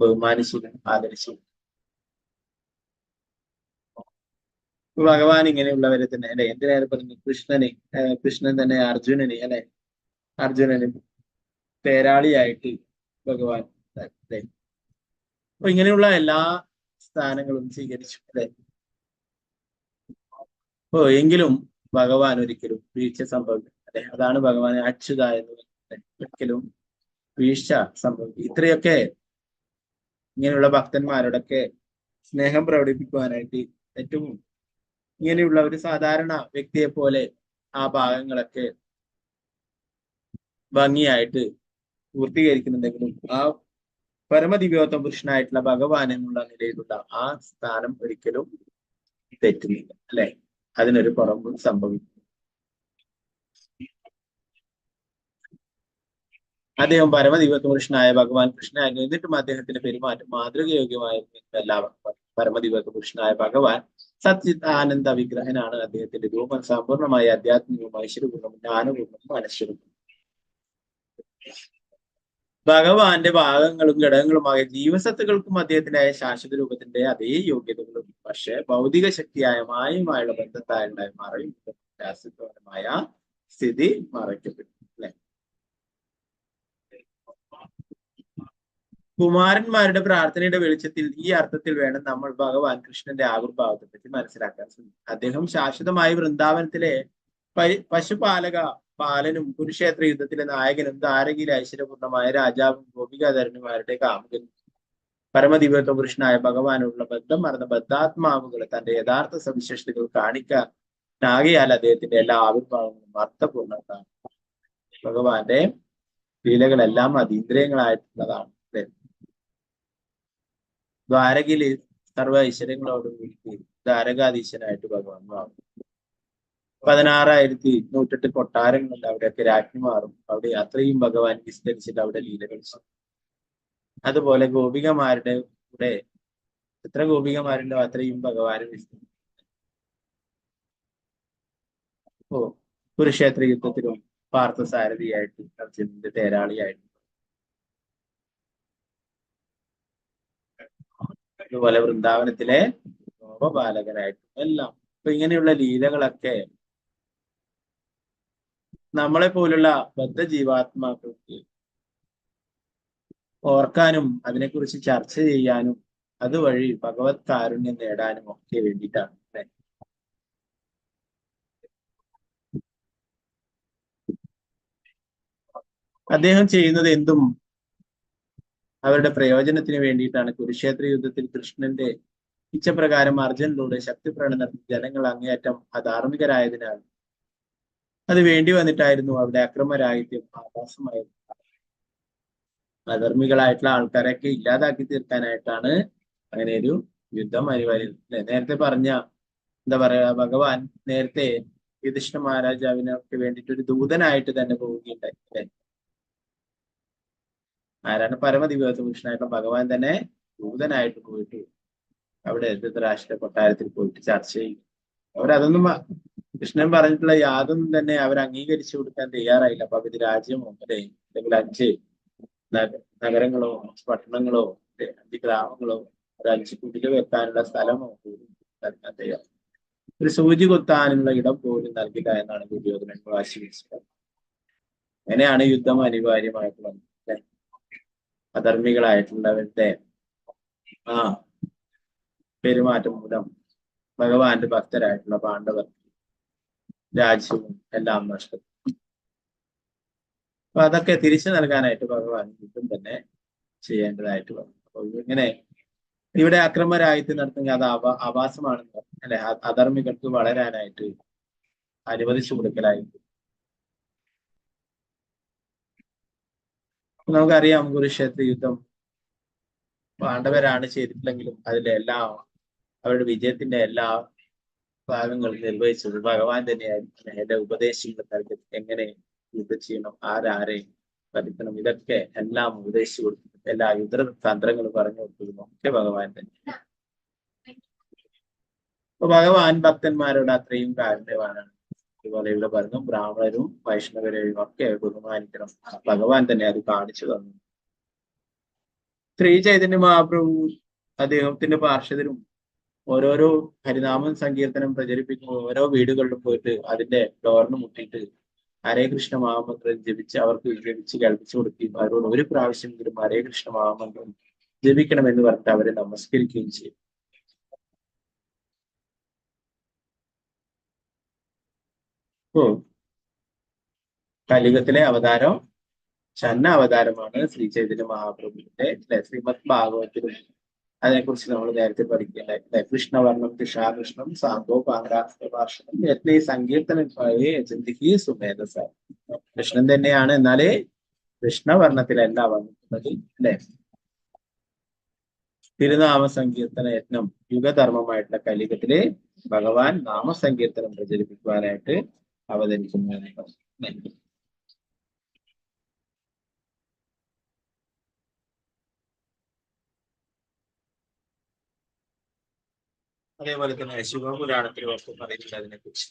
D: ബഹുമാനിച്ചു ആദരിച്ചു. ഭഗവാൻ ഇങ്ങനെയുള്ളവരെ തന്നെ അല്ലെ എന്തിനേറെ പറഞ്ഞു കൃഷ്ണൻ തന്നെ അർജുനന് പേരാളിയായിട്ട് ഭഗവാൻ അപ്പൊ ഇങ്ങനെയുള്ള എല്ലാ സ്ഥാനങ്ങളും സ്വീകരിച്ചു അല്ലെ. ഓ എങ്കിലും ഭഗവാൻ ഒരിക്കലും വീഴ്ച സംഭവിക്കും അല്ലെ. അതാണ് ഭഗവാൻ അച്യുത എന്ന് പറയുന്നത്. ഒരിക്കലും വീഴ്ച സംഭവിക്കും. ഇത്രയൊക്കെ ഇങ്ങനെയുള്ള ഭക്തന്മാരോടൊക്കെ സ്നേഹം പ്രകടിപ്പിക്കുവാനായിട്ട് ഏറ്റവും ഇങ്ങനെയുള്ള ഒരു സാധാരണ വ്യക്തിയെ പോലെ ആ ഭാഗങ്ങളൊക്കെ ഭംഗിയായിട്ട് പൂർത്തീകരിക്കുന്നുണ്ടെങ്കിലും ആ പരമദിവ്യോത്തമ പുരുഷനായിട്ടുള്ള ഭഗവാൻ എന്നുള്ള നിലയിലുള്ള ആ സ്ഥാനം ഒരിക്കലും തെറ്റുന്നില്ല അല്ലെ. അതിനൊരു കുറവ് സംഭവിക്കും. അദ്ദേഹം പരമദിവ്യോത്തമ പുരുഷനായ ഭഗവാൻ കൃഷ്ണനായിരുന്നു. എന്നിട്ടും അദ്ദേഹത്തിന്റെ പെരുമാറ്റം മാതൃകയോഗ്യമായിരുന്നു എല്ലാവർക്കും. പരമദിവ്യോത്തമ പുരുഷനായ ഭഗവാൻ സച്ചിത് ആനന്ദ വിഗ്രഹനാണ്. അദ്ദേഹത്തിന്റെ രൂപം സമ്പൂർണമായ ആധ്യാത്മികവും ഐശ്വര്യപൂർണ്ണവും ജ്ഞാനപൂർണ്ണവും മനശ്വരവും. ഭഗവാന്റെ ഭാഗങ്ങളും ഘടകങ്ങളുമായ ജീവസത്തുക്കൾക്കും അദ്ദേഹത്തിൻ്റെതായ ശാശ്വത രൂപത്തിന്റെ അതേ യോഗ്യതകളും, പക്ഷെ ഭൗതിക ശക്തിയായ മായയുമായുള്ള ബന്ധത്താലുള്ള മറയും രാസപരമായ സ്ഥിതി മറയ്ക്കപ്പെട്ടു. അല്ലെ? കുമാരന്മാരുടെ പ്രാർത്ഥനയുടെ വെളിച്ചത്തിൽ ഈ അർത്ഥത്തിൽ വേണം നമ്മൾ ഭഗവാൻ കൃഷ്ണന്റെ ആവിർഭാവത്തെ പറ്റി മനസ്സിലാക്കാൻ ശ്രമിക്കും. അദ്ദേഹം ശാശ്വതമായി വൃന്ദാവനത്തിലെ പശുപാലക പാലനും കുരുക്ഷേത്ര യുദ്ധത്തിലെ നായകനും ദ്വാരകയിലെ ഐശ്വര്യപൂർണമായ രാജാവും ഗോപികാധരന്മാരുടെ കാമുകനും പരമദിവ്യത്വ പുരുഷനായ ഭഗവാനുള്ള ബന്ധം മറന്ന ബദ്ധാത്മാവുകളെ തന്റെ യഥാർത്ഥ സവിശേഷതകൾ കാണിക്കാനാകയാൽ അദ്ദേഹത്തിന്റെ എല്ലാ ആവിർഭാവങ്ങളും അർത്ഥപൂർണ്ണതാണ്. ഭഗവാന്റെ ലീലകളെല്ലാം അതീന്ദ്രിയങ്ങളായിട്ടുള്ളതാണ്. ദ്വാരകയില് സർവ്വ ഐശ്വര്യങ്ങളോടും കൂടി ദ്വാരകാധീശനായിട്ട് ഭഗവാൻ മാറും. 16,108 കൊട്ടാരങ്ങളുണ്ട്. അവിടെയൊക്കെ രാജ്ഞിമാറും. അവിടെ അത്രയും ഭഗവാൻ വിസ്തരിച്ചിട്ട് അവിടെ ലീലകൾ ചെയ്യും. അതുപോലെ ഗോപികമാരുടെ കൂടെ എത്ര ഗോപികമാരുണ്ടോ അത്രയും ഭഗവാനും വിസ്തരിക്കും. കുരുക്ഷേത്ര യുദ്ധത്തിലും പാർത്ഥസാരഥിയായിട്ട് അർജുനന്റെ തേരാളിയായിട്ട്, അതുപോലെ വൃന്ദാവനത്തിലെ ഗോപപാലകനായിട്ടും എല്ലാം. അപ്പൊ ഇങ്ങനെയുള്ള ലീലകളൊക്കെ നമ്മളെ പോലുള്ള ബദ്ധജീവാത്മാക്കൾക്ക് ഓർക്കാനും അതിനെക്കുറിച്ച് ചർച്ച ചെയ്യാനും അതുവഴി ഭഗവത് കാരുണ്യം നേടാനും ഒക്കെ വേണ്ടിയിട്ടാണ്. അദ്ദേഹം ചെയ്യുന്നത് എന്തും അവരുടെ പ്രയോജനത്തിന് വേണ്ടിയിട്ടാണ്. കുരുക്ഷേത്ര യുദ്ധത്തിൽ കൃഷ്ണന്റെ ഇച്ഛപ്രകാരം അർജുനനിലൂടെ ശക്തിപ്രകടനം നടത്തി ജനങ്ങൾ അങ്ങേയറ്റം അധാർമികരായതിനാൽ അത് വേണ്ടി വന്നിട്ടായിരുന്നു. അവിടെ അക്രമരാഹിത്യം ആഭാസമായിരുന്നു. അധർമ്മികളായിട്ടുള്ള ആൾക്കാരെയൊക്കെ ഇല്ലാതാക്കി തീർക്കാനായിട്ടാണ് അങ്ങനെ ഒരു യുദ്ധം അനിവാര്യ. നേരത്തെ പറഞ്ഞ എന്താ പറയാ, ഭഗവാൻ നേരത്തെ യുധിഷ്ഠ മഹാരാജാവിനൊക്കെ വേണ്ടിയിട്ട് ഒരു ദൂതനായിട്ട് തന്നെ പോവുകയുണ്ടായി. അല്ലെ? ആരാണ്? പരമദിവ്യത്വ പുരുഷനായിട്ടുള്ള ഭഗവാൻ തന്നെ ദൂതനായിട്ട് പോയിട്ട് അവിടെ ധൃതരാഷ്ട്ര കൊട്ടാരത്തിൽ പോയിട്ട് ചർച്ച ചെയ്യും. അവരതൊന്നും കൃഷ്ണൻ പറഞ്ഞിട്ടുള്ള യാതൊന്നും തന്നെ അവർ അംഗീകരിച്ചു കൊടുക്കാൻ തയ്യാറായില്ല. അപ്പൊ അവര് രാജ്യമോ അല്ലെ അല്ലെങ്കിൽ 5 നഗരങ്ങളോ 5 പട്ടണങ്ങളോ 5 ഗ്രാമങ്ങളോ 5 കുടില് വെക്കാനുള്ള സ്ഥലമോ നൽകാൻ തയ്യാറ്. ഒരു സൂചി കൊത്താനുള്ള ഇടം പോലും നൽകില്ല എന്നാണ് ദുര്യോധനൻ വാശി പിടിച്ചത്. അങ്ങനെയാണ് യുദ്ധം അനിവാര്യമായിട്ട് വന്നത്. അധർമ്മികളായിട്ടുള്ളവരുടെ പെരുമാറ്റം മൂലം ഭഗവാന്റെ ഭക്തരായിട്ടുള്ള പാണ്ഡവർ രാജ്യവും എല്ലാം നഷ്ടപ്പെട്ടു. അപ്പൊ അതൊക്കെ തിരിച്ചു നൽകാനായിട്ട് ഭഗവാൻ യുദ്ധം തന്നെ ചെയ്യേണ്ടതായിട്ട് വന്നു. അപ്പൊ ഇങ്ങനെ ഇവിടെ അക്രമരാഹിത്യം നടത്തുന്ന അത് ആഭാസമാണെന്ന് അല്ലെ, അധർമ്മികൾക്ക് വളരാനായിട്ട് അനുവദിച്ചു കൊടുക്കലായിട്ട്. നമുക്കറിയാം കുരുക്ഷേത്ര യുദ്ധം പാണ്ഡവരാണ് ചെയ്തിട്ടില്ലെങ്കിലും അതിലെ അവരുടെ വിജയത്തിന്റെ എല്ലാ ഭാഗങ്ങളും നിർവഹിച്ചത് ഭഗവാൻ തന്നെയായിരുന്നു. എന്റെ ഉപദേശങ്ങൾ നൽകി എങ്ങനെ യുദ്ധം ചെയ്യണം, ആരെ വധിക്കണം, ഇതൊക്കെ എല്ലാം ഉപദേശിച്ചു കൊടുത്തു. എല്ലാ യുദ്ധ തന്ത്രങ്ങൾ പറഞ്ഞു കൊടുത്തതും ഒക്കെ ഭഗവാൻ തന്നെ. അപ്പൊ ഭഗവാൻ ഭക്തന്മാരോട് അത്രയും കാരുണ്യവാനാണ്. അതുപോലെ ഇവിടെ പറഞ്ഞു ബ്രാഹ്മണരും വൈഷ്ണവരെയും ഒക്കെ ബഹുമാനിക്കണം. ഭഗവാൻ തന്നെ അത് കാണിച്ചു തന്നു. ശ്രീ ചൈതന്യ മഹാപ്രഭു അദ്ദേഹത്തിന്റെ പാർഷദരും ഓരോരോ ഹരിനാമം സങ്കീർത്തനം പ്രചരിപ്പിക്കുമ്പോൾ ഓരോ വീടുകളിലും പോയിട്ട് അതിന്റെ ഡോറിന് മുട്ടിയിട്ട് ഹരേ കൃഷ്ണ മഹാമന്ത്രം ജപിച്ച് അവർക്ക് ജപിച്ച് കേൾപ്പിച്ചു കൊടുക്കുകയും അവരോട് ഒരു പ്രാവശ്യമെങ്കിലും ഹരേ കൃഷ്ണ മഹാമന്ത്രം ജപിക്കണമെന്ന് പറഞ്ഞിട്ട് അവരെ നമസ്കരിക്കുകയും ചെയ്യും. കലിയുഗത്തിലെ അവതാരം ചന്ന അവതാരമാണ് ശ്രീ ചൈതന്യ മഹാപ്രഭുവിന്റെ ശ്രീമദ് ഭാഗവത്തിലും അതിനെക്കുറിച്ച് നമ്മൾ നേരത്തെ പഠിക്കേണ്ടായിട്ടില്ലേ. കൃഷ്ണവർണ്ണം കൃഷ്ണം സാന്തോ പാങ്കാഭാഷണം യത്നേ സങ്കീർത്തനം സുമേധസ. കൃഷ്ണൻ തന്നെയാണ്, എന്നാലേ കൃഷ്ണവർണ്ണത്തിലല്ല വന്നിട്ടുള്ളത് അല്ലെ. തിരുനാമ സങ്കീർത്തന യത്നം യുഗധർമ്മമായിട്ടുള്ള കലിയുഗത്തിലെ ഭഗവാൻ നാമസങ്കീർത്തനം പ്രചരിപ്പിക്കുവാനായിട്ട് അവതരിക്കുന്നു. അതേപോലെ തന്നെ ശിവപുരാണത്തിൽ ഒക്കെ പറയുന്നുണ്ട് അതിനെ കുറിച്ച്.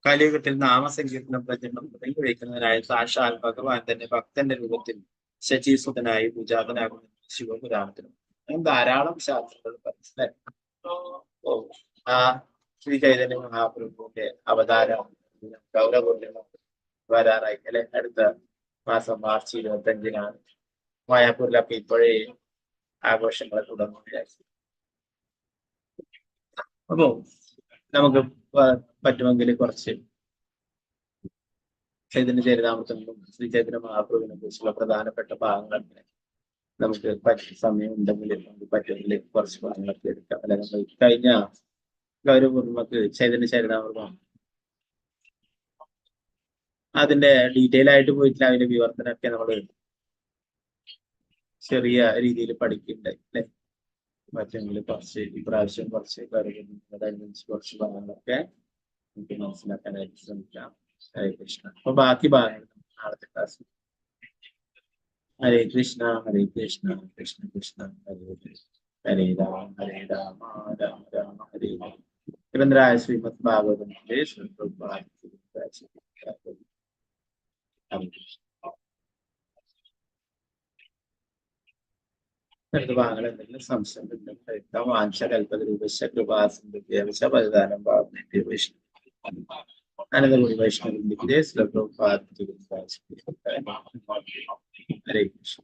D: കലിയുഗത്തിൽ നാമസങ്കീർത്തനം പ്രചരണം തുടങ്ങി വയ്ക്കുന്നതിനായ സാക്ഷാൽ ഭഗവാൻ തന്നെ ഭക്തന്റെ രൂപത്തിൽ ശചീസുതനായി പൂജാതനാകുന്ന ശിവപുരാണത്തിലും അങ്ങനെ ധാരാളം ശാസ്ത്രങ്ങൾ മനസ്സിലായി. ആ ശ്രീ ചൈതന്യ മഹാപ്രഭുവിന്റെ അവതാരം ഗൗരവപൂർണ്ണം വരാറായി അല്ലെ. അടുത്ത മാസം മാർച്ച് 25-നാണ്. മായാപൂരിലൊക്കെ ഇപ്പോഴേ ആഘോഷങ്ങൾ തുടങ്ങുകയായി. അപ്പോ നമുക്ക് പറ്റുമെങ്കിൽ കുറച്ച് ചൈതന്യ ചരിതാമൃതങ്ങളും ശ്രീ ചൈതന്യ മഹാപ്രഭുവിനെ കുറിച്ചുള്ള പ്രധാനപ്പെട്ട ഭാഗങ്ങൾ നമുക്ക് സമയം ഉണ്ടെങ്കിൽ നമുക്ക് പറ്റുമെങ്കിൽ കുറച്ച് ഭാഗങ്ങളൊക്കെ എടുക്കാം. അല്ലെ, നമ്മൾ കഴിഞ്ഞ ഗൗരവപൂർണ്ണക്ക് ചൈതന്യ ചരിതാമൃതം അതിന്റെ ഡീറ്റെയിൽ ആയിട്ട് പോയിട്ടില്ല. അതിന്റെ വിവർത്തനമൊക്കെ നമ്മൾ ചെറിയ രീതിയിൽ പഠിക്കുന്നുണ്ടായി അല്ലെ. പറ്റുമെങ്കിൽ കുറച്ച് ഇപ്രാവശ്യം കുറച്ച് കുറച്ച് ഭാഗങ്ങളൊക്കെ നമുക്ക് മനസ്സിലാക്കാനായിട്ട് ശ്രമിക്കാം. ഹരേ കൃഷ്ണ. അപ്പൊ ബാക്കി ഭാഗങ്ങൾ നാളത്തെ ക്ലാസ്. ഹരേ കൃഷ്ണ ഹരേ കൃഷ്ണ കൃഷ്ണ കൃഷ്ണ ഹരേ കൃഷ്ണ ഹരേ രാമ രാമ രാമ ഹരേ ഹരേ. ഗ്രന്ഥരായ ശ്രീമദ് ഭാഗവതം ഹരേ കൃഷ്ണ. അടുത്ത ഭാഗങ്ങൾ എന്തെങ്കിലും സംശയം വാഞ്ച കൽപ്പതരൂപശ കൃപാസംബുദ്ധിയാവശ്യ പതിദാനം ഭാവനേന്ദ്രിയ വൈഷ്ണവ അനന്തപുരി വൈഷ്ണവ ഹരേ കൃഷ്ണ.